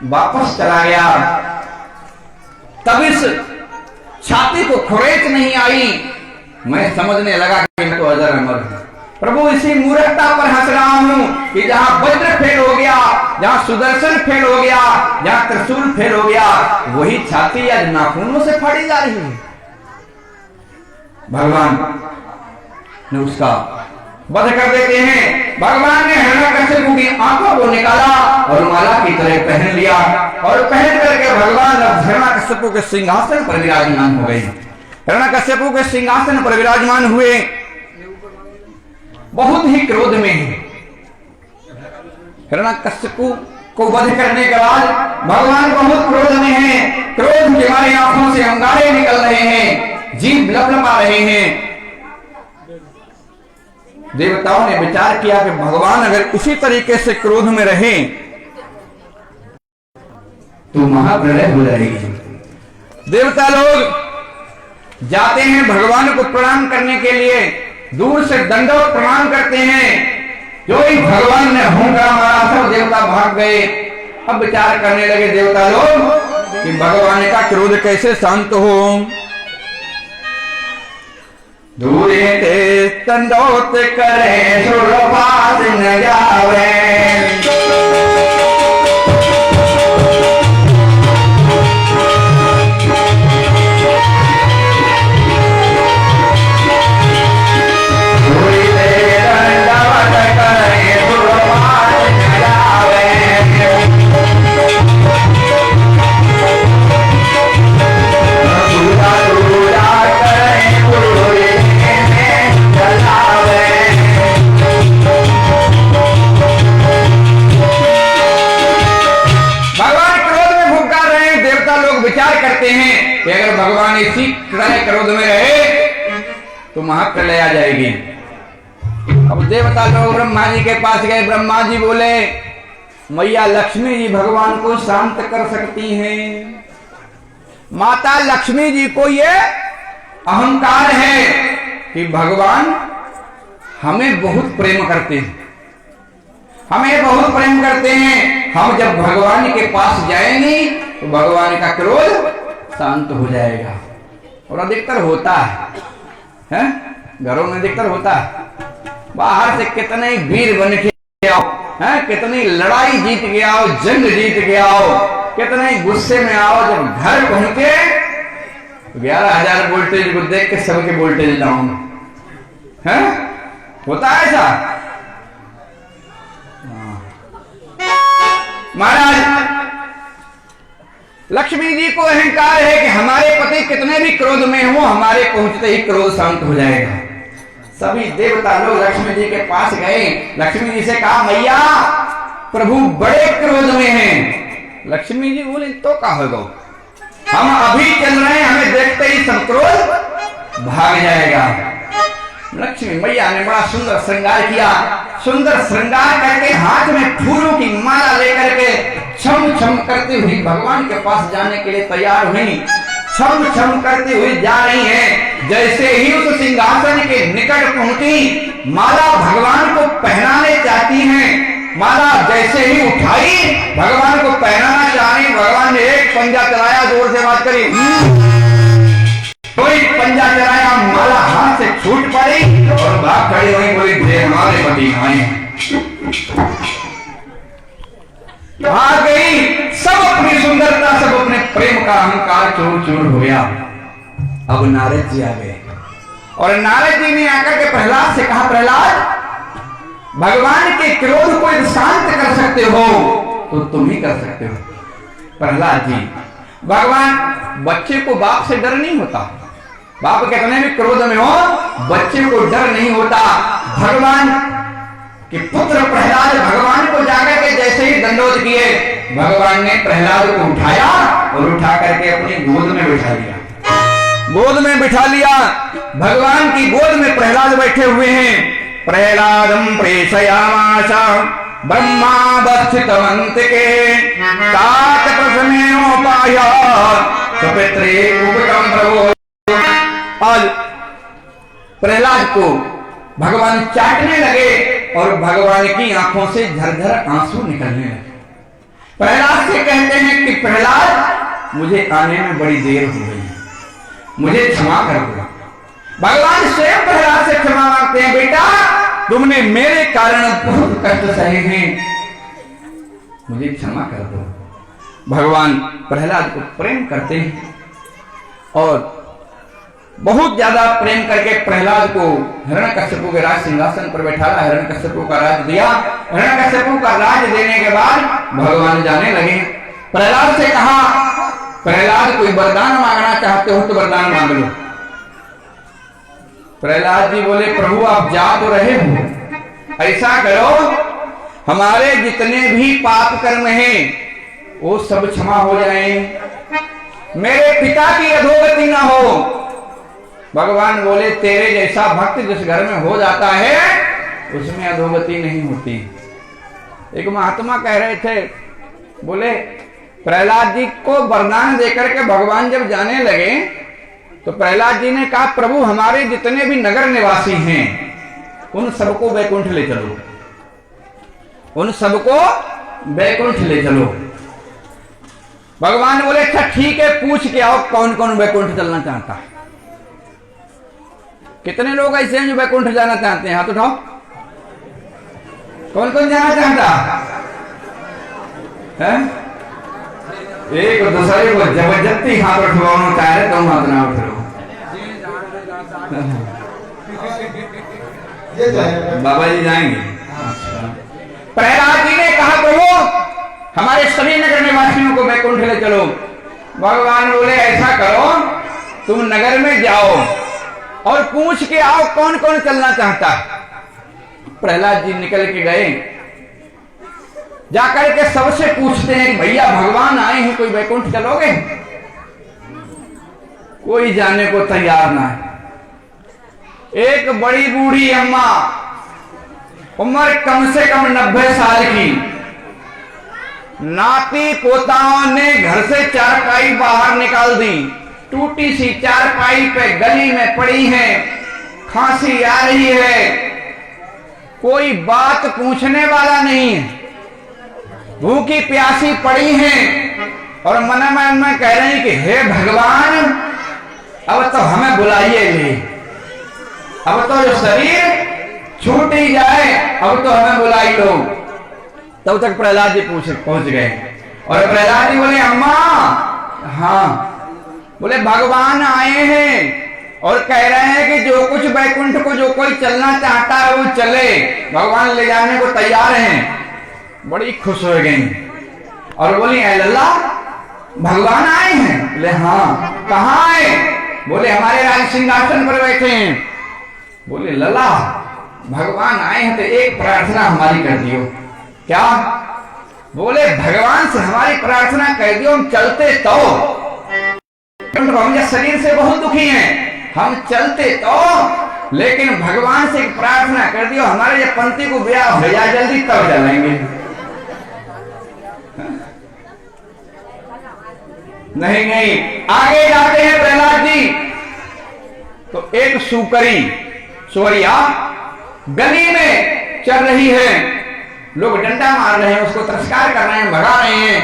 वापस चला गया। तब इस छाती को खुरेच नहीं आई। मैं समझने लगा कि मैं तो अजर अमर हूं। प्रभु इसी मूर्खता पर हंस रहा हूं कि जहां वज्र फेल हो गया, जहां सुदर्शन फेल हो गया, जहां त्रिशूल फेल हो गया, वही छाती आज नाखूनों से फाड़ी जा रही है। भगवान ने उसका वध कर देते हैं। भगवान ने हिरण्यकश्यप की आंखों को निकाला और माला की तरह पहन लिया और पहन करके भगवान अब हिरण्यकश्यप के सिंहासन पर विराजमान हो गए। हिरण्यकश्यप के सिंहासन पर विराजमान हुए, बहुत ही क्रोध में है। हिरण्यकश्यप को वध करने के बाद भगवान बहुत क्रोध में हैं। क्रोध के हमारी आंखों से अंगारे निकल रहे हैं, जीभ लपलपा रहे हैं। देवताओं ने विचार किया कि भगवान अगर इसी तरीके से क्रोध में रहे तो महाप्रलय हो जाएगी। देवता लोग जाते हैं भगवान को प्रणाम करने के लिए, दूर से दंडवत प्रणाम करते हैं। जो ही भगवान ने हुंकार मारा सब देवता भाग गए। अब विचार करने लगे देवता लोग कि भगवान का क्रोध कैसे शांत हो। दूरे ते दंडोत करे सुरपास न जावे। कि अगर भगवान इसी तरह क्रोध में रहे तो महाप्रलय आ जाएगी। अब देवता लोग ब्रह्मा जी के पास गए। ब्रह्मा जी बोले मैया लक्ष्मी जी भगवान को शांत कर सकती हैं। माता लक्ष्मी जी को ये अहंकार है कि भगवान हमें बहुत प्रेम करते हैं, हमें बहुत प्रेम करते हैं। हम जब भगवान के पास जाएंगे तो भगवान का क्रोध शांत हो जाएगा। और अधिकतर होता है, घरों में अधिकतर होता है। बाहर से कितने वीर बन के आओ, कितनी लड़ाई जीत के आओ, जंग जीत के आओ, कितने गुस्से में आओ, जब घर पहुंचे 11,000 वोल्टेज को देख के सबके वोल्टेज डाउन है, होता है ऐसा। महाराज लक्ष्मी जी को अहंकार है कि हमारे पति कितने भी क्रोध में हो, हमारे पहुंचते ही क्रोध शांत हो जाएगा। सभी देवता लोग लक्ष्मी जी के पास गए, लक्ष्मी जी से कहा मैया प्रभु बड़े क्रोध में हैं। लक्ष्मी जी बोले तो का होगा, हम अभी चल रहे हैं, हमें देखते ही सब क्रोध भाग जाएगा। लक्ष्मी मैया ने बड़ा सुंदर श्रृंगार किया, सुंदर श्रृंगार करके हाथ में फूलों की माला लेकर के छम छम करती हुई भगवान के पास जाने के लिए तैयार हुई। छम छम करती हुई जा रही है। जैसे ही उस सिंहासन के निकट पहुंची, माला भगवान को पहनाने चाहती हैं। माला जैसे ही उठाई, भगवान को पहनाना चाह रही, भगवान ने एक पंजा चलाया, जोर से बात करी, कोई पंजा चलाया, माला हाथ से छूट पड़ी और भाग खड़ी हुई, बोली दे हमारे पति आए। आ गई, सब अपनी सुंदरता, सब अपने प्रेम का अहंकार चूर चूर हो गया। अब नारद जी आ गए और नारद जी ने आकर के प्रहलाद से कहा, प्रहलाद भगवान के क्रोध को शांत कर सकते हो तो तुम ही कर सकते हो। प्रहलाद जी, भगवान बच्चे को बाप से डर नहीं होता, बाप कितने भी क्रोध में हो बच्चे को डर नहीं होता। भगवान के पुत्र प्रहलाद भगवान को जाकर के जैसे ही दंडोत किए, भगवान ने प्रहलाद को उठाया और उठा करके अपनी गोद में बिठा लिया, गोद में बिठा लिया। भगवान की गोद में प्रहलाद बैठे हुए हैं। प्रहलादं प्रेषयामास ब्रह्मावस्थितमन्तिके तात प्रसन्नोपाय सपित्रे उपकं प्रभो। आज प्रहलाद को भगवान चाटने लगे और भगवान की आंखों से झरझर आंसू निकलने लगे। प्रहलाद से कहते हैं कि प्रहलाद मुझे आने में बड़ी देर हो गई, मुझे क्षमा कर दो। भगवान स्वयं प्रहलाद से क्षमा मांगते हैं, बेटा तुमने मेरे कारण बहुत कष्ट सहे हैं, मुझे क्षमा कर दो। भगवान प्रहलाद को प्रेम करते हैं और बहुत ज्यादा प्रेम करके प्रहलाद को हिरण्यकश्यप के राज सिंहासन पर बैठाया, हिरण्यकश्यप का राज दिया। हिरण्यकश्यप का राज देने के बाद भगवान जाने लगे। प्रहलाद से कहा, प्रहलाद कोई वरदान मांगना चाहते हो तो वरदान मांग लो। प्रहलाद जी बोले, प्रभु आप जा तो रहे हो, ऐसा करो हमारे जितने भी पाप कर्म हैं वो सब क्षमा हो जाएं, मेरे पिता की अधोगति ना हो। भगवान बोले, तेरे जैसा भक्त जिस घर में हो जाता है उसमें अधोगति नहीं होती। एक महात्मा कह रहे थे, बोले प्रहलाद जी को वरदान देकर के भगवान जब जाने लगे तो प्रहलाद जी ने कहा, प्रभु हमारे जितने भी नगर निवासी हैं उन सबको वैकुंठ ले चलो, उन सबको वैकुंठ ले चलो। भगवान बोले, अच्छा ठीक है, पूछ के आओ कौन कौन वैकुंठ चलना चाहता है। कितने लोग ऐसे हैं जो वैकुंठ जाना चाहते हैं, हाथ उठाओ। कौन कौन जाना चाहता है? एक दूसरे को जबरदस्ती हाथ उठवाना चाह रहे, तुम हाथ ना उठो। बाबा जी जाएंगे। प्रहलाद जी ने कहा, प्रभु हमारे सभी नगर निवासियों को वैकुंठ ले चलो। भगवान बोले, ऐसा करो तुम नगर में जाओ और पूछ के आओ कौन कौन चलना चाहता। प्रहलाद जी निकल के गए, जाकर के सबसे पूछते हैं, भैया भगवान आए हैं, कोई वैकुंठ चलोगे? कोई जाने को तैयार ना है। एक बड़ी बूढ़ी अम्मा, उम्र कम से कम 90 साल की, नाती पोताओं ने घर से चारपाई बाहर निकाल दी, टूटी सी चारपाई पे गली में पड़ी है, खांसी आ रही है, कोई बात पूछने वाला नहीं है, भूखी प्यासी पड़ी हैं और मन में कह रहे हैं कि हे भगवान अब तो हमें बुलाइए ले, अब तो जो शरीर छूट ही जाए, अब तो हमें बुलाई लो। तब तक प्रहलाद जी पहुंच गए और प्रहलाद जी बोले, अम्मा हाँ बोले भगवान आए हैं और कह रहे हैं कि जो कुछ बैकुंठ को जो कोई चलना चाहता है वो चले, भगवान ले जाने को तैयार हैं। बड़ी खुश हो गई और बोली ऐ लल्ला भगवान आए हैं? बोले हाँ। कहाँ आए? बोले हमारे राज सिंहासन पर बैठे हैं। बोले लल्ला भगवान आए हैं तो एक प्रार्थना हमारी कर दियो। क्या? बोले भगवान से हमारी प्रार्थना कर दियो, हम चलते तो हम शरीर से बहुत दुखी हैं, हम चलते तो, लेकिन भगवान से प्रार्थना कर दियो हमारे ये पंथी को ब्याह हो जाए जल्दी तब चलेंगे। नहीं नहीं, आगे जाते हैं प्रहलाद जी तो एक सुवरिया गली में चल रही है, लोग डंडा मार रहे हैं, उसको तिरस्कार कर रहे हैं, भगा रहे हैं।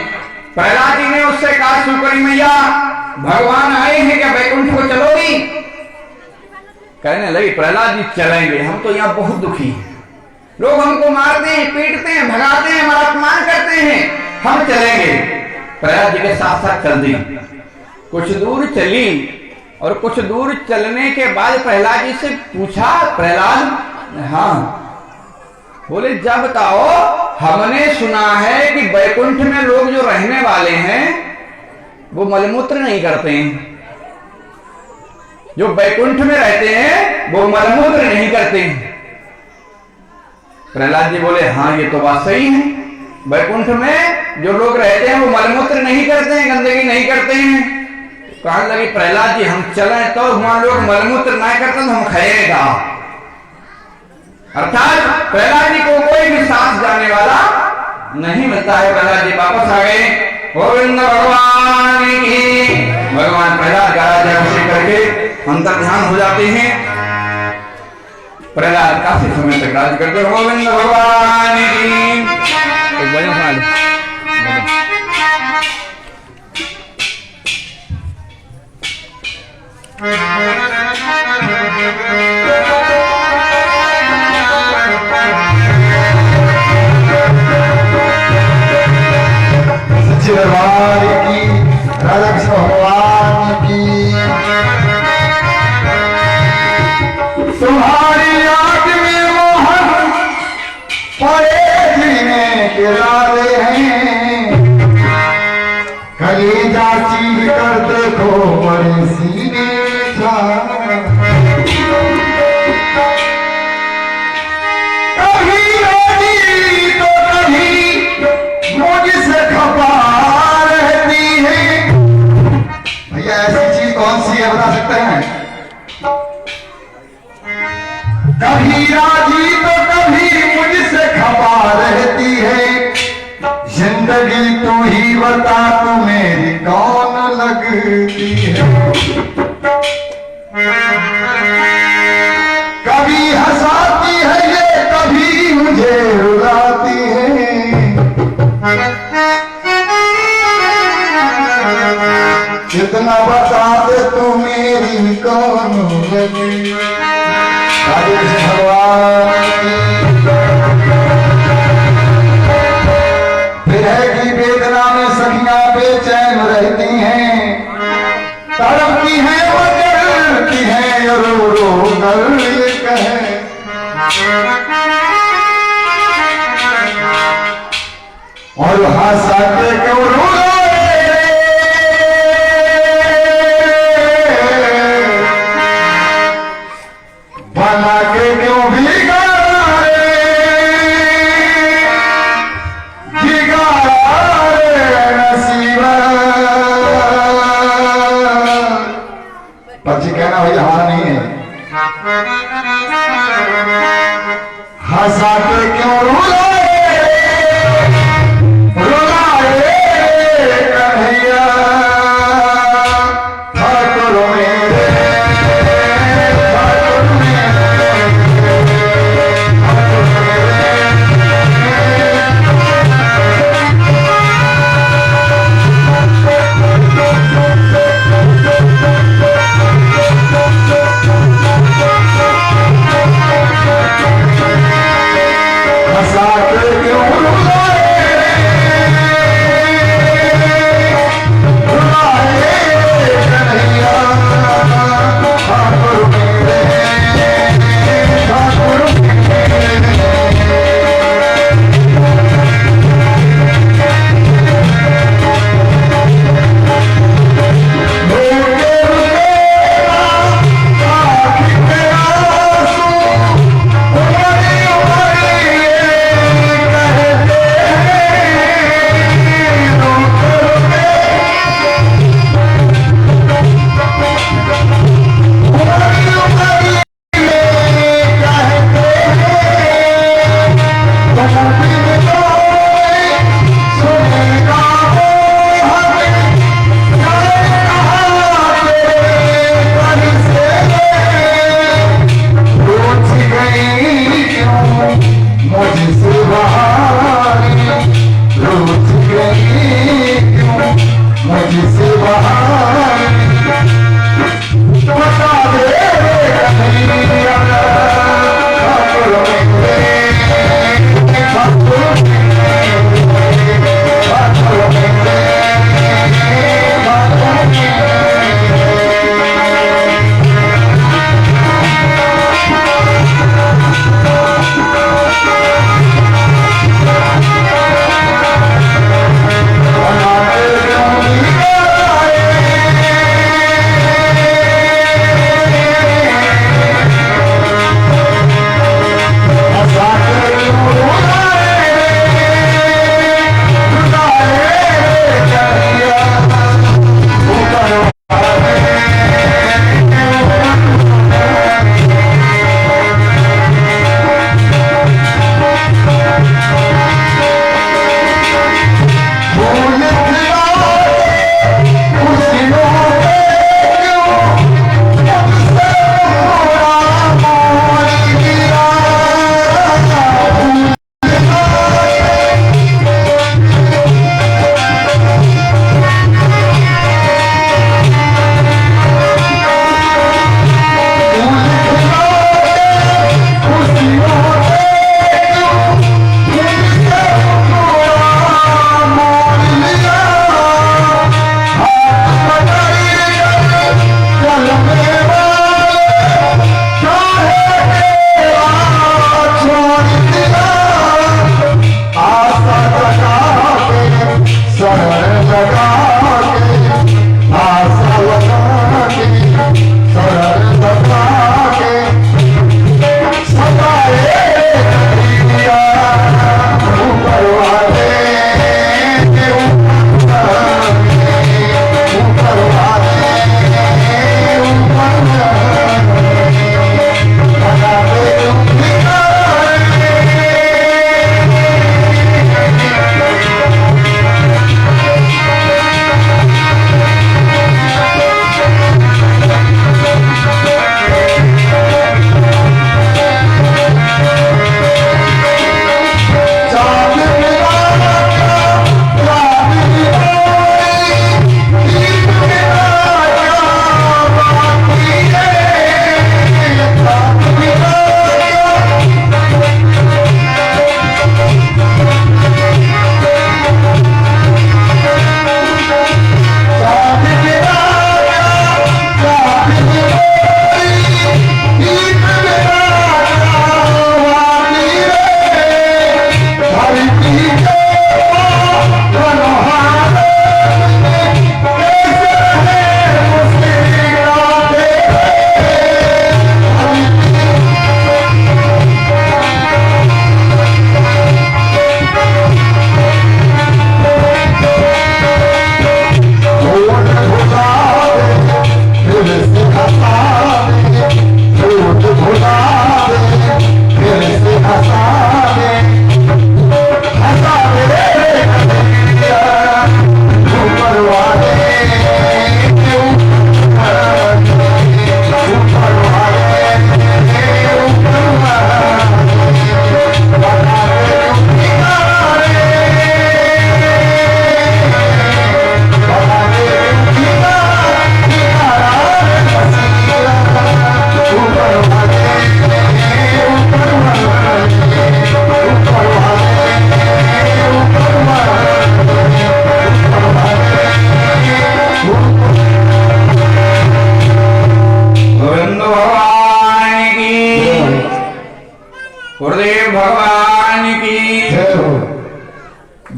प्रहलाद जी ने उससे कहा सुकरी मैया भगवान आए हैं क्या, बैकुंठ को चलोगी? कहने लगी प्रहलाद जी चलेंगे, हम तो यहाँ बहुत दुखी हैं, लोग हमको मारते हैं, पीटते हैं, भगाते हैं, हमारा अपमान करते हैं, हम चलेंगे। प्रहलाद जी के साथ साथ चल दी। कुछ दूर चली और कुछ दूर चलने के बाद प्रहलाद जी से पूछा, प्रहलाद हाँ? बोले जब बताओ, हमने सुना है कि बैकुंठ में लोग जो रहने वाले हैं वो मलमूत्र नहीं करते हैं, जो बैकुंठ में रहते हैं वो मलमूत्र नहीं करते हैं। प्रहलाद जी बोले हाँ ये तो बात सही है, बैकुंठ में जो लोग रहते हैं वो मलमूत्र नहीं करते हैं, गंदगी नहीं करते हैं। कहने लगी प्रहलाद जी हम चलें तो वहां लोग मलमूत्र ना करते तो हम खाएगा। अर्थात प्रहलाद जी को कोई भी साथ जाने वाला नहीं मिलता है। प्रहलाद जी वापस आ गए। गोविंद भगवान की, भगवान प्रहलाद का राज्याभिषेक करके अंतर ध्यान हो जाते हैं। प्रहलाद काफी समय तक राज करते। गोविंद भगवान की। एक भजन सुना दो। दरबार की, राधा कृष्ण भगवान की। तुम्हारी याद में मोहन पड़े जीने के लाले हैं, कलेजा चीर कर देखो बड़े सीने कभी राजी तो कभी मुझसे खपा रहती है। भैया ऐसी चीज कौन सी है बता सकते हैं? कभी राजी तो कभी मुझसे खपा रहती है, जिंदगी तू ही बता तू मेरी कौन लगती है। कभी हंसाती है ये कभी मुझे रुलाती है, कितना बता दे तू मेरी कौन लगी। भगवान विरह की वेदना में सखियां बेचैन रहती हैं, तड़पती हैं वो डरती हैं रो रो कर ये कहे। और हंसा के क्यों रो बना के क्यों भिगारे नसीबा। पक्षी कहना भाई हमारा नहीं है। हंसा के क्यों रुलाए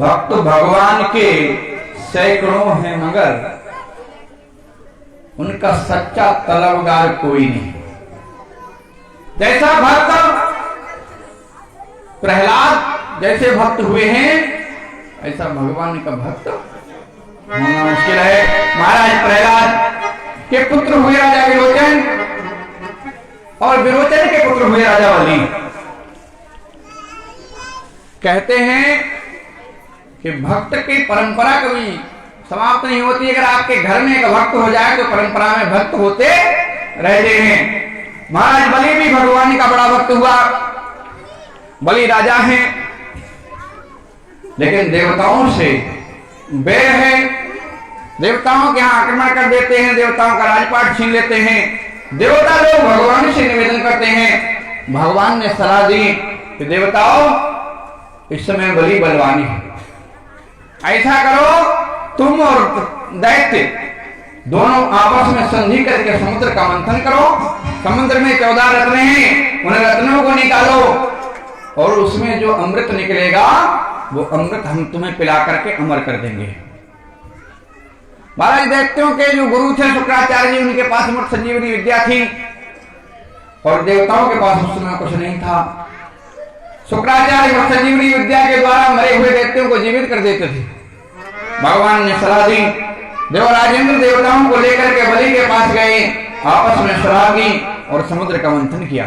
भक्त भगवान के सैकड़ों हैं मगर उनका सच्चा तलबगार कोई नहीं। जैसा भक्त प्रहलाद जैसे भक्त हुए हैं ऐसा भगवान का भक्त होना मुश्किल है। महाराज प्रहलाद के पुत्र हुए राजा विरोचन और विरोचन के पुत्र हुए राजा बलि। कहते हैं कि भक्त की परंपरा कभी समाप्त नहीं होती। अगर आपके घर में एक भक्त हो जाए तो परंपरा में भक्त होते रहते हैं। महाराज बलि भी भगवान का बड़ा भक्त हुआ। बलि राजा हैं लेकिन देवताओं से बैर है, देवताओं के यहाँ आक्रमण कर देते हैं, देवताओं का राजपाट छीन लेते हैं। देवता लोग भगवान से निवेदन करते हैं। भगवान ने सलाह दी कि देवताओं इस समय बलि बलवानी है, ऐसा करो तुम और दैत्य दोनों आपस में संधि करके समुद्र का मंथन करो। समुद्र में 14 रत्न हैं, उन रत्नों को निकालो और उसमें जो अमृत निकलेगा वो अमृत हम तुम्हें पिला करके अमर कर देंगे। महाराज दैत्यों के जो गुरु थे शुक्राचार्य जी, उनके पास अमृत संजीवनी विद्या थी और देवताओं के पास उस समय कुछ नहीं था। शुक्राचार्य अमृत संजीवनी विद्या के द्वारा मरे हुए दैत्यों को जीवित कर देते थे। भगवान ने सलाह दी, देवराजेंद्र देवताओं को लेकर के बलि के पास गए, आपस में सलाह की और समुद्र का मंथन किया।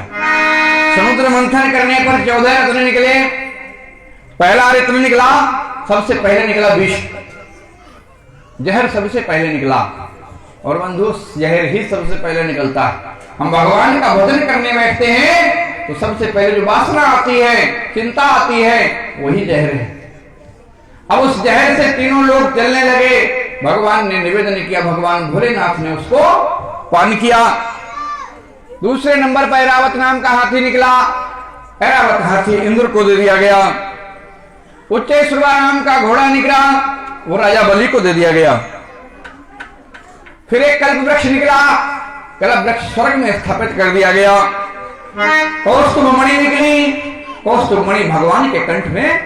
समुद्र मंथन करने पर 14 रत्न निकले। पहला रत्न निकला, सबसे पहले निकला विष, जहर सबसे पहले निकला। और बंधु जहर ही सबसे पहले निकलता है। हम भगवान का भजन करने बैठते हैं तो सबसे पहले जो वासना आती है, चिंता आती है, वही जहर है। अब उस जहर से तीनों लोग जलने लगे। भगवान ने निवेदन किया, भगवान भोलेनाथ ने उसको पान किया। दूसरे नंबर पर ऐरावत नाम का हाथी निकला। ऐरावत हाथी इंद्र को दे दिया गया। उच्चैश्रवा नाम का घोड़ा निकला, वो राजा बलि को दे दिया गया। फिर एक कल्प वृक्ष निकला, कल्प वृक्ष स्वर्ग में स्थापित कर दिया गया। कौस्तुभ मणि निकली, कौस्तुभ मणि भगवान के कंठ में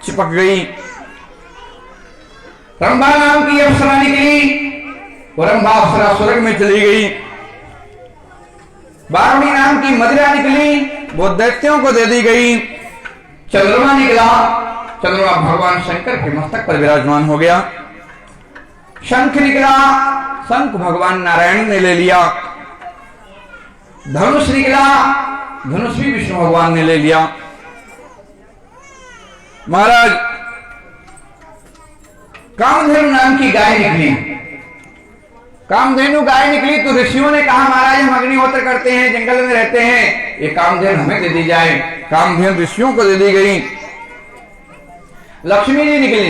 चिपक गई। रंभा नाम की अप्सरा निकली, वो रंभा अप्सरा स्वर्ग में चली गई। बारुणी नाम की मदिरा निकली, वो दैत्यों को दे दी गई। चंद्रमा निकला, चंद्रमा भगवान शंकर के मस्तक पर विराजमान हो गया। शंख निकला, शंख भगवान नारायण ने ले लिया। धनुष निकला, धनुष भी विष्णु भगवान ने ले लिया। महाराज कामधेनु नाम की गाय निकली। कामधेनु गाय निकली तो ऋषियों ने कहा, महाराज हम अग्निहोत्र करते हैं, जंगल में रहते हैं, ये कामधेनु हमें दे दी जाए। कामधेनु ऋषियों को दे दी गई। लक्ष्मी जी निकली,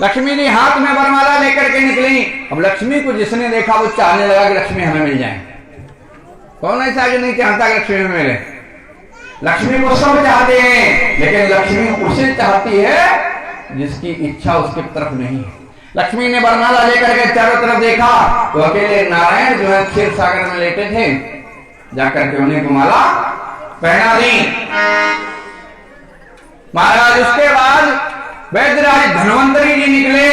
लक्ष्मी जी हाथ में वरमाला लेकर के निकली। अब लक्ष्मी को जिसने देखा वो चाहने लगा कि लक्ष्मी हमें मिल जाए। कौन ऐसा जो नहीं चाहता कि लक्ष्मी हमें मिले? लक्ष्मी को सब चाहते हैं, लेकिन लक्ष्मी उसे चाहती है जिसकी इच्छा उसके तरफ नहीं है। लक्ष्मी ने वरमाला लेकर के चारों तरफ देखा तो अकेले नारायण जो है क्षीर सागर में लेटे थे, जाकर के उन्हें को माला पहना दी। महाराज उसके बाद वैद्यराज धन्वंतरी जी निकले,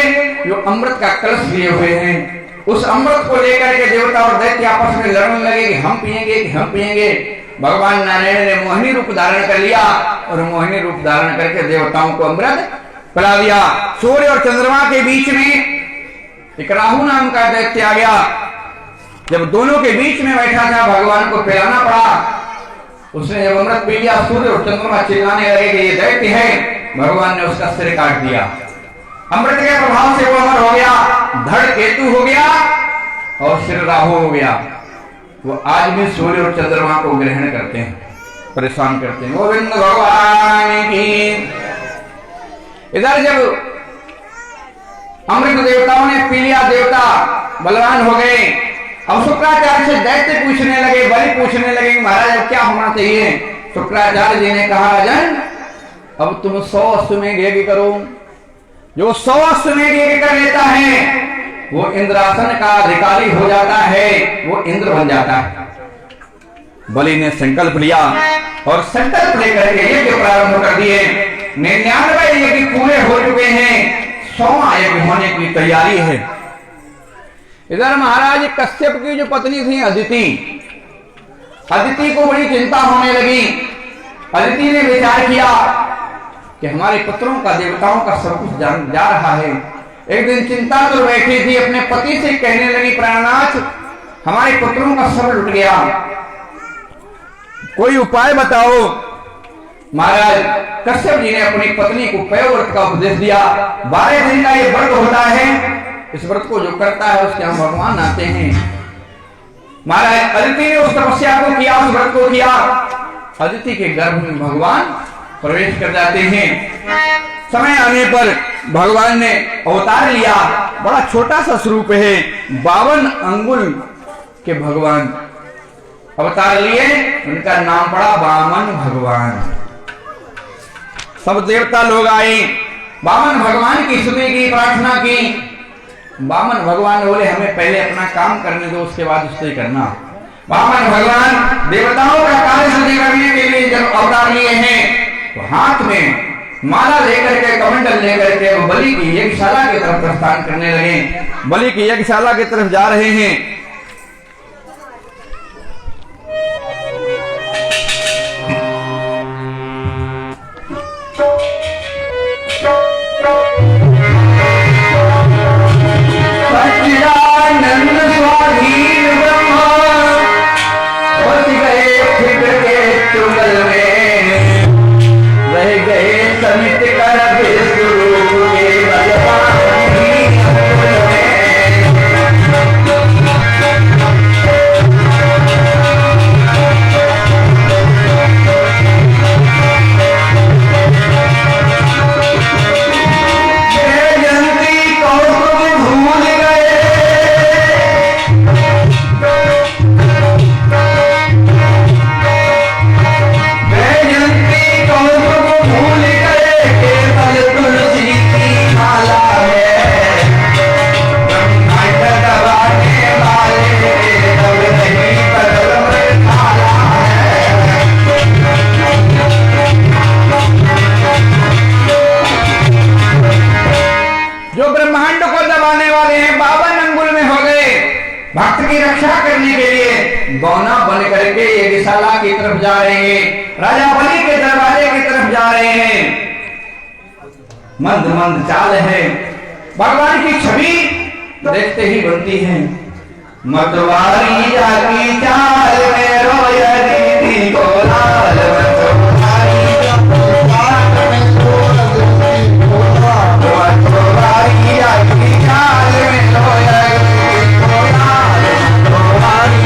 जो अमृत का कलश लिए हुए हैं। उस अमृत को लेकर के देवता और दैत्य आपस में लड़ने लगे कि हम पिएंगे कि हम पिएंगे। भगवान नारायण ने मोहिनी रूप धारण कर लिया और मोहिनी रूप धारण करके देवताओं को अमृत पिला दिया। सूर्य और चंद्रमा के बीच में एक राहु नाम का दैत्य आ गया। जब दोनों के बीच में बैठा था, भगवान को पिलाना पड़ा। उसने जब अमृत पी लिया, सूर्य और चंद्रमा चिल्लाने लगे कि ये दैत्य है। भगवान ने उसका सिर काट दिया। अमृत के प्रभाव से वो अमर हो गया, धड़ केतु हो गया और सिर राहु हो गया। वो आज भी सूर्य और चंद्रमा को ग्रहण करते हैं, परेशान करते हैं। गोविंद भगवान की। इधर जब अमृत देवताओं ने पी लिया, देवता बलवान हो गए। अब शुक्राचार्य से दैत्य पूछने लगे, बलि पूछने लगे, महाराज अब क्या होना चाहिए? शुक्राचार्य जी ने कहा, राजन अब तुम 100 अश्वमेध यज्ञ करो। जो 100 अश्वमेध यज्ञ कर लेता है वो इंद्रासन का अधिकारी हो जाता है, वो इंद्र बन जाता है। बलि ने संकल्प लिया और संकल्प लेकर के यज्ञ प्रारंभ कर दिए। 99 यज्ञ पूरे हो चुके हैं, 100वां यज्ञ होने की तैयारी है। इधर महाराज कश्यप की जो पत्नी थी अदिति, अदिति को बड़ी चिंता होने लगी। अदिति ने विचार किया कि हमारे पुत्रों का, देवताओं का सब कुछ जा रहा है। एक दिन चिंता तो बैठी थी, अपने पति से कहने लगी, प्राणनाथ हमारे पुत्रों का सब लुट गया, कोई उपाय बताओ। महाराज कश्यप जी ने अपनी पत्नी को पयोव्रत का उपदेश दिया। 12 दिन का ये व्रत होता है, इस व्रत को जो करता है उसके हम भगवान आते हैं। महाराज अदिति ने उस तपस्या को किया, उस व्रत को किया। अदिति के गर्भ में भगवान प्रवेश कर जाते हैं। समय आने पर भगवान ने अवतार लिया। बड़ा छोटा सा स्वरूप है, 52 अंगुल के भगवान अवतार लिए। उनका नाम पड़ा वामन भगवान। सब देवता लोग आए, वामन भगवान की स्तुति की, प्रार्थना की। वामन भगवान बोले हमें पहले अपना काम करने दो, उसके बाद स्तुति करना। वामन भगवान देवताओं का कार्य सिद्ध करने के लिए जब अवतार लिए हैं तो हाथ में माला लेकर के, कमंडल लेकर के वो बलि की यज्ञशाला की तरफ प्रस्थान करने लगे। बलि की यज्ञशाला की तरफ जा रहे हैं। सच्चिदानंद स्वाधीन ब्रह्मा बच गए फिक्र के चुगल में, रह गए समित कर विश्वरूप के बलवानी अंगुल में। जयंती को तुम भूल गए, जयंती को तुम भूल गए, केवल तुलसी की माला है। ब्रह्मांड दबाने वाले तब नहीं बदल माला है। जो ब्रह्मांड को दबाने वाले हैं 52 अंगुल में हो गए। भक्त की रक्षा करने के लिए गौना बन करके यज्ञशाला की तरफ जा रहे हैं, राजा बलि के दरवाजे की तरफ जा रहे हैं। मंद मंद चाल है, भगवान की छवि देखते ही बनती है। मतवारी जाकी चाल में रोया दीदी को लाल, मतवारी मतवारी जाकी चाल में रोया दीदी को लाल, मतवारी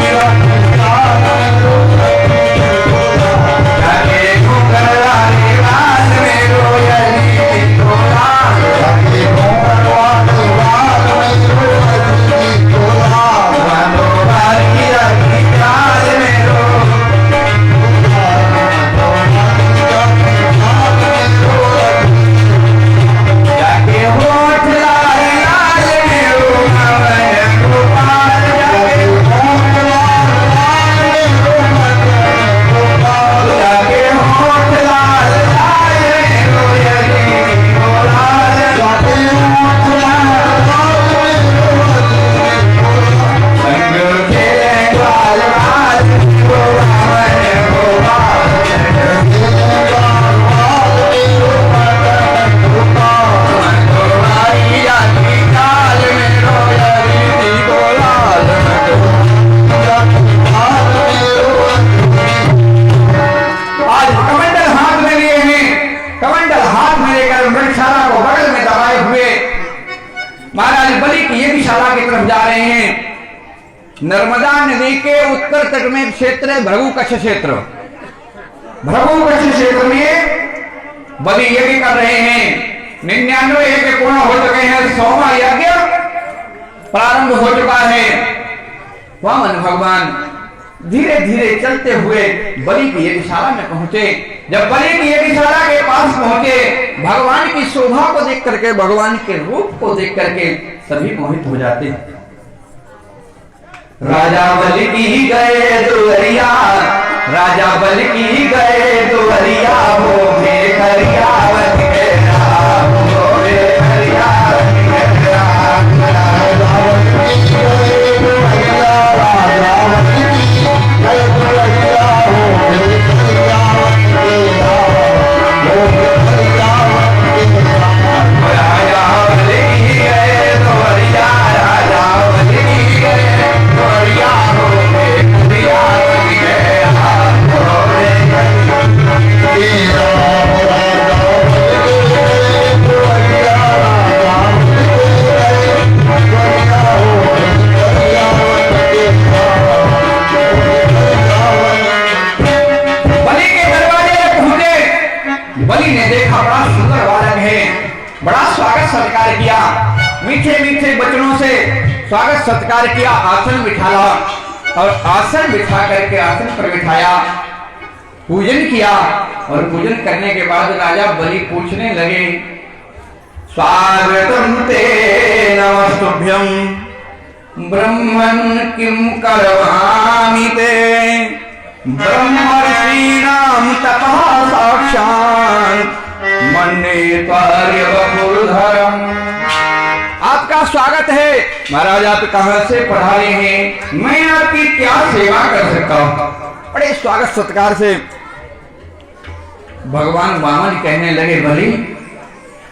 जाके घूंघर वाले बाल में रोया दीदी को लाल, जाके घूंघर वाले बाल में रोया दीदी को लाल, मतवारी जाकी चाल में जाके होठ लाल लाल में रोया गोपाल, जाके होठ लाल लाल में रोया गोपाल, जाके होठ लाल लाल में रोया दीदी को लाल, जाके होठ लाल लाल में रोया दीदी को लाल। संग खेले ग्वाल बाल गोपाल गोपाल, संग खेले ग्वाल बाल गोपाल, मतवारी जाकी चाल में रोया दीदी को लाल, मतवारी जाकी चाल में रोया। आज कमंडल हाथ में लिए हैं, कमंडल हाथ में लेकर मृगशाला को बगल में दबाए हुए महाराज बलि की यज्ञशाला की तरफ जा रहे हैं। नर्मदा नदी के उत्तर तट में क्षेत्र है भृगुकच्छ क्षेत्र। भृगुकच्छ क्षेत्र में बलि यज्ञ कर रहे हैं। 99 यज्ञ पूर्ण हो चुके हैं, 100वां यज्ञ प्रारंभ हो चुका है। वामन भगवान धीरे धीरे चलते हुए बलि की यज्ञशाला में पहुंचे। जब बलि की यज्ञशाला के पास पहुंचे, भगवान की शोभा को देख करके, भगवान के रूप को देख करके सभी मोहित हो जाते हैं। राजा बलि की गए दुअरिया, राजा बलि की गए दुअरिया, वो भेखरिया बन के राम, वो भेखरिया बन के राम। राजा बलि की गए दुअरिया, राजा बलि की गए दुअरिया, वो भेखरिया बन के राम, वो भेखरिया बन के राम। राजा बलि की गए दुअरिया, राजा बलि की गए दुअरिया, वो भेखरिया बन के राम, वो भेखरिया बन के राम। वचनों से स्वागत सत्कार किया, आसन बिठाला और आसन बिठा करके आसन पर बिठाया, पूजन किया और पूजन करने के बाद राजा बलि पूछने लगे, स्वागतम ते नमस्तुभ्यं ब्रह्मन् किं करवामि ते ब्रह्मर्षीणां तपः साक्षात् मन्ये त्वर्यवपुर्धरम्। आपका स्वागत है महाराज, आप कहां से पधारे हैं, मैं आपकी क्या सेवा कर सकता हूं। बड़े स्वागत सत्कार से भगवान वामन कहने लगे, बलि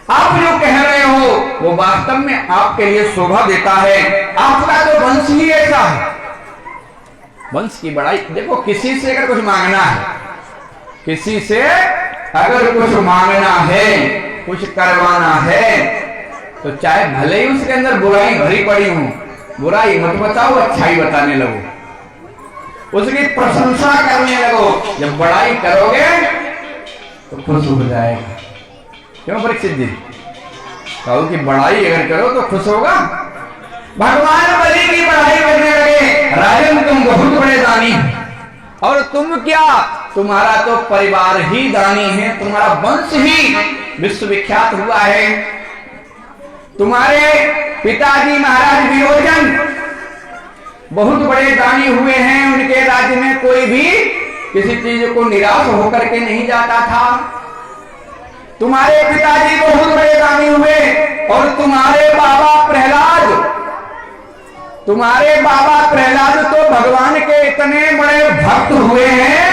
आप जो कह रहे हो वो वास्तव में आपके लिए शोभा देता है, आपका तो वंश ही ऐसा है। वंश की बड़ाई देखो, किसी से अगर कुछ मांगना है, किसी से अगर कुछ मांगना है, कुछ करवाना है, तो चाहे भले ही उसके अंदर बुराई भरी पड़ी हो, बुराई मत बताओ, अच्छाई बताने लगो, उसकी प्रशंसा करने लगो। जब बड़ाई करोगे तो खुश हो जाएगा। क्यों परीक्षित जी, कहो कि बड़ाई अगर करो तो खुश होगा। भगवान बलि की बड़ाई करने लगे, राजन तुम बहुत बड़े दानी, और तुम क्या, तुम्हारा तो परिवार ही दानी है, तुम्हारा वंश ही विश्वविख्यात हुआ है। तुम्हारे पिताजी महाराज विरोचन बहुत बड़े दानी हुए हैं, उनके राज्य में कोई भी किसी चीज को निराश होकर के नहीं जाता था। तुम्हारे पिताजी बहुत बड़े दानी हुए, और तुम्हारे बाबा प्रहलाद तो भगवान के इतने बड़े भक्त हुए हैं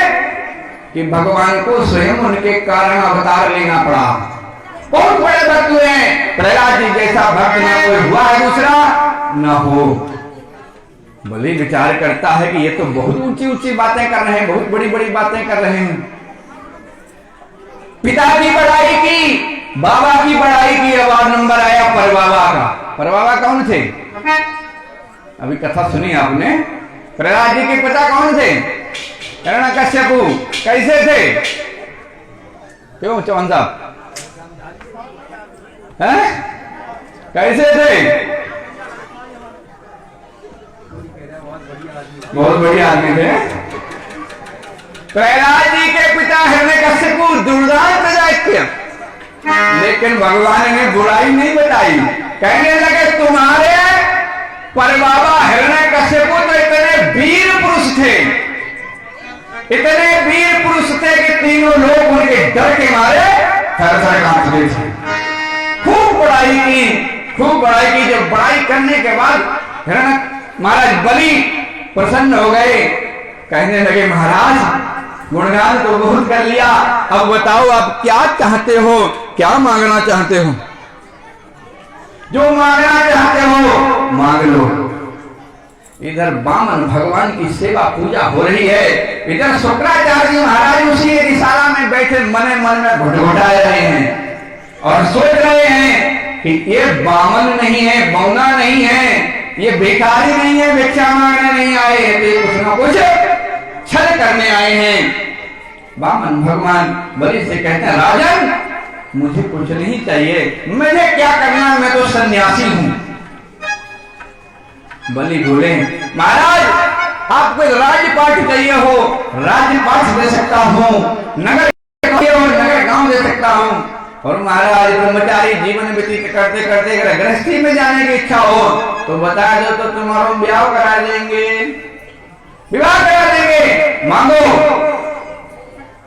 कि भगवान को स्वयं उनके कारण अवतार लेना पड़ा। बहुत बड़े भक्त हुए हैं, प्रहलाद जी जैसा भक्त ना कोई हुआ है दूसरा न हो। बलि विचार करता है कि ये तो बहुत ऊंची ऊंची बातें कर रहे हैं, बहुत बड़ी बड़ी बातें कर रहे हैं। पिता की बड़ाई की, बाबा की बड़ाई की, अब नंबर आया परबाबा का। परबाबा कौन थे, अभी कथा सुनी आपने। प्रहलाद जी के पिता कौन थे, हिरण्यकश्यपु। कैसे थे, क्यों चौहान साहब, कैसे थे, बहुत बढ़िया आदमी थे। प्रहलाद जी के पिता हिरण्यकश्यपु दुर्दांत दैत्य, लेकिन भगवान ने बुराई नहीं बताई। कहने लगे तुम्हारे परबाबा हिरण्यकश्यपु तो इतने वीर पुरुष थे, इतने वीर पुरुष थे कि तीनों लोग उनके डर के मारे थर-थर कांपते थे। खूब बड़ाई की, खूब बड़ाई की। जब बड़ाई करने के बाद हिरण्य महाराज बलि प्रसन्न हो गए, कहने लगे महाराज गुणगान तो बहुत कर लिया, अब बताओ आप क्या चाहते हो, क्या मांगना चाहते हो, जो मांगना चाहते हो मांग लो। इधर वामन भगवान की सेवा पूजा हो रही है, इधर शुक्राचार्य जी महाराज उसी रिसाला में बैठे मने मन में घुटघुटा रहे हैं और सोच रहे हैं कि ये वामन नहीं है, बौना नहीं है, ये भिखारी नहीं है, भिक्षा मांगने नहीं आए हैं, तो कुछ ना कुछ छल करने आए हैं। वामन भगवान बलि से कहते हैं, राजन मुझे कुछ नहीं चाहिए, मुझे क्या करना, मैं तो सन्यासी हूं। बलि बोले महाराज आपको राज्यपाट चाहिए हो, राज्यपाट दे सकता हूं, नगर गांव दे सकता हूं, और महाराज ब्रह्मचारी जीवन व्यतीत करते करते अगर गृहस्थी में जाने की इच्छा हो तो बता दो, तो तुम्हारा ब्याह करा देंगे, विवाह करा देंगे। मांगो,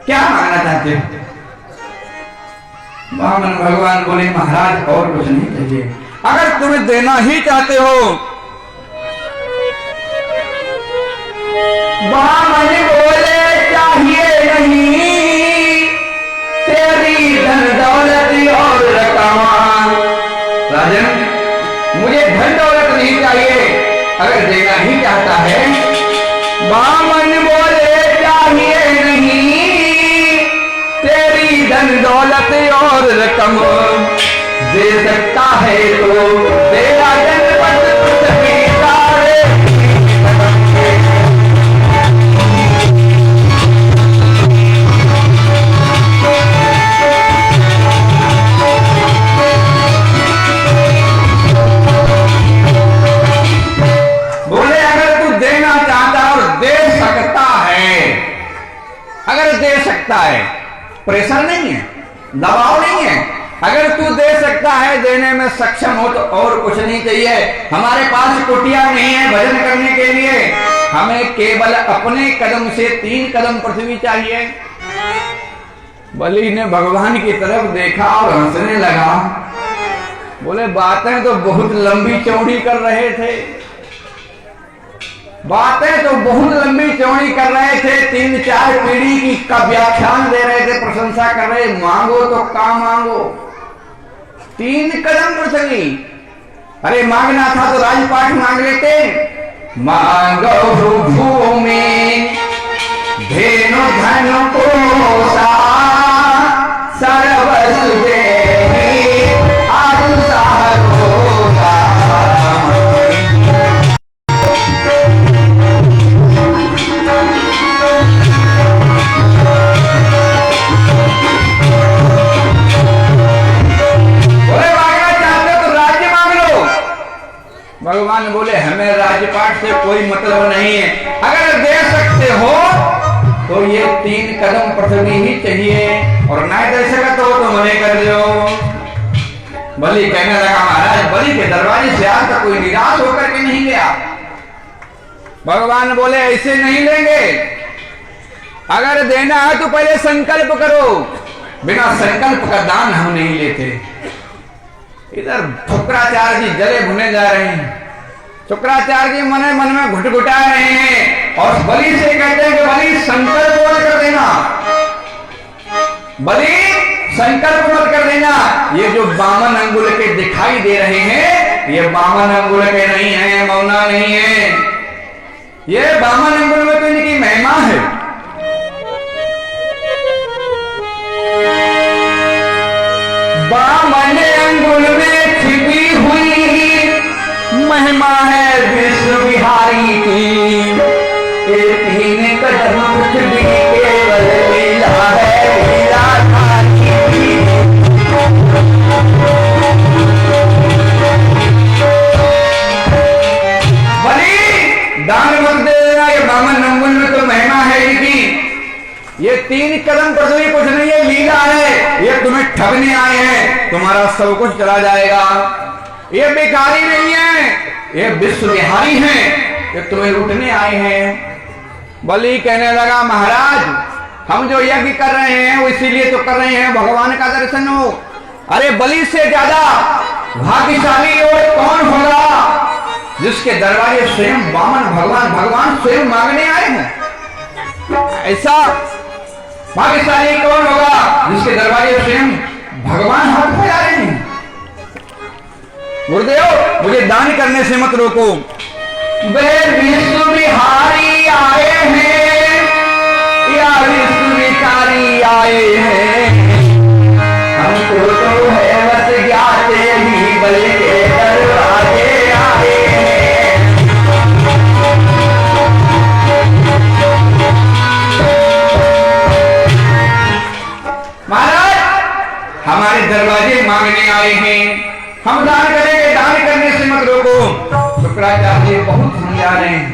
क्या मांगना चाहते हो। वामन भगवान बोले महाराज और कुछ नहीं चाहिए, अगर तुम्हें देना ही चाहते हो। वामन बोले चाहिए नहीं तेरी धन दौलत और रकम। राजन मुझे धन दौलत नहीं चाहिए, अगर देना ही चाहता है। वामन बोले चाहिए नहीं तेरी धन दौलत और रकम, दे सकता है तो तेरा जनपद प्रेशर नहीं है, दबाव नहीं है। अगर तू दे सकता है, देने में सक्षम हो तो और कुछ नहीं चाहिए। हमारे पास कुटिया नहीं है भजन करने के लिए, हमें केवल अपने कदम से 3 कदम पृथ्वी चाहिए। बलि ने भगवान की तरफ देखा और हंसने लगा। बोले बातें तो बहुत लंबी चौड़ी कर रहे थे, बातें तो बहुत लंबी चौड़ी कर रहे थे, 3-4 पीढ़ी की का व्याख्यान दे रहे थे, प्रशंसा कर रहे, मांगो तो का मांगो, 3 कदम पृथ्वी। अरे मांगना था तो राजपाट मांग लेते। मांगो भूमि धेनु धनु कोसा सर्वसु देहि आरु सहोगा। भगवान बोले हमें राजपाट से कोई मतलब नहीं है, अगर दे सकते हो तो ये 3 कदम पृथ्वी ही चाहिए, और ना दे सका तो मने कर दो। बलि कहने लगा महाराज बलि के दरवाजे से आज तक कोई निराश होकर के नहीं गया। भगवान बोले ऐसे नहीं लेंगे, अगर देना है तो पहले संकल्प करो, बिना संकल्प का दान हम नहीं लेते। इधर शुक्राचार्य जी जले भुने जा रहे हैं, शुक्राचार्य जी मन में घुटघुटा रहे हैं और बलि से कहते हैं कि बलि संकल्प मत कर देना, बलि संकल्प मत कर देना। ये जो बामन अंगुल के दिखाई दे रहे हैं, ये बामन अंगुल के नहीं है, मौना नहीं है, ये बामन अंगुल में तो इनकी महिमा है। बामन अंगुल में छिपी हुई महिमा है विष्णु बिहारी की, 3 कदम पृथ्वी केवल लीला है लीलाधारी की। बलि दान मत दे देना, ये बामन अंगुल में तो महिमा है इनकी, ये 3 कदम पृथ्वी कुछ नहीं है, लीला है, ये तुम्हें ठगने आए हैं, तुम्हारा सब कुछ चला जाएगा। ये बेकारी नहीं है, ये विश्व बिहारी हैं, ये तुम्हें लूटने आए हैं। बलि कहने लगा महाराज हम जो यज्ञ कर रहे हैं वो इसीलिए तो कर रहे हैं भगवान का दर्शन हो। अरे बलि से ज्यादा भाग्यशाली और कौन होगा जिसके दरवाजे स्वयं वामन भगवान स्वयं मांगने आए हैं। ऐसा भाग्यशाली कौन होगा जिसके दरवाजे स्वयं भगवान हाथ फैला रहे हैं। गुरुदेव मुझे दान करने से मत रोको। वे विष्णु बिहारी आए हैं या विष्णु बिहारी आए हैं, हमको तो है बस ज्ञाते ही बल के दरवाजे आए हैं। महाराज हमारे दरवाजे मांगने आए हैं, हम दान करेंगे, दान करने से मत रोको। शुक्राचार्य बहुत समझा रहे हैं।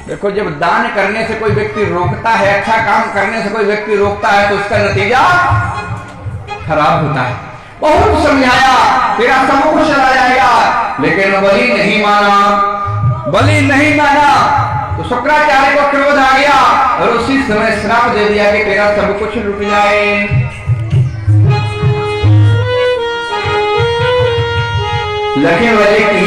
देखो जब दान करने से कोई व्यक्ति रोकता है, अच्छा काम करने से कोई व्यक्ति रोकता है तो उसका नतीजा खराब होता है। बहुत समझाया, तेरा सब कुछ चला जाएगा, लेकिन बलि नहीं माना, बलि नहीं माना तो शुक्राचार्य को क्रोध आ गया और उसी समय श्राप दे दिया कि तेरा सब कुछ लुट जाए। लखे वाले की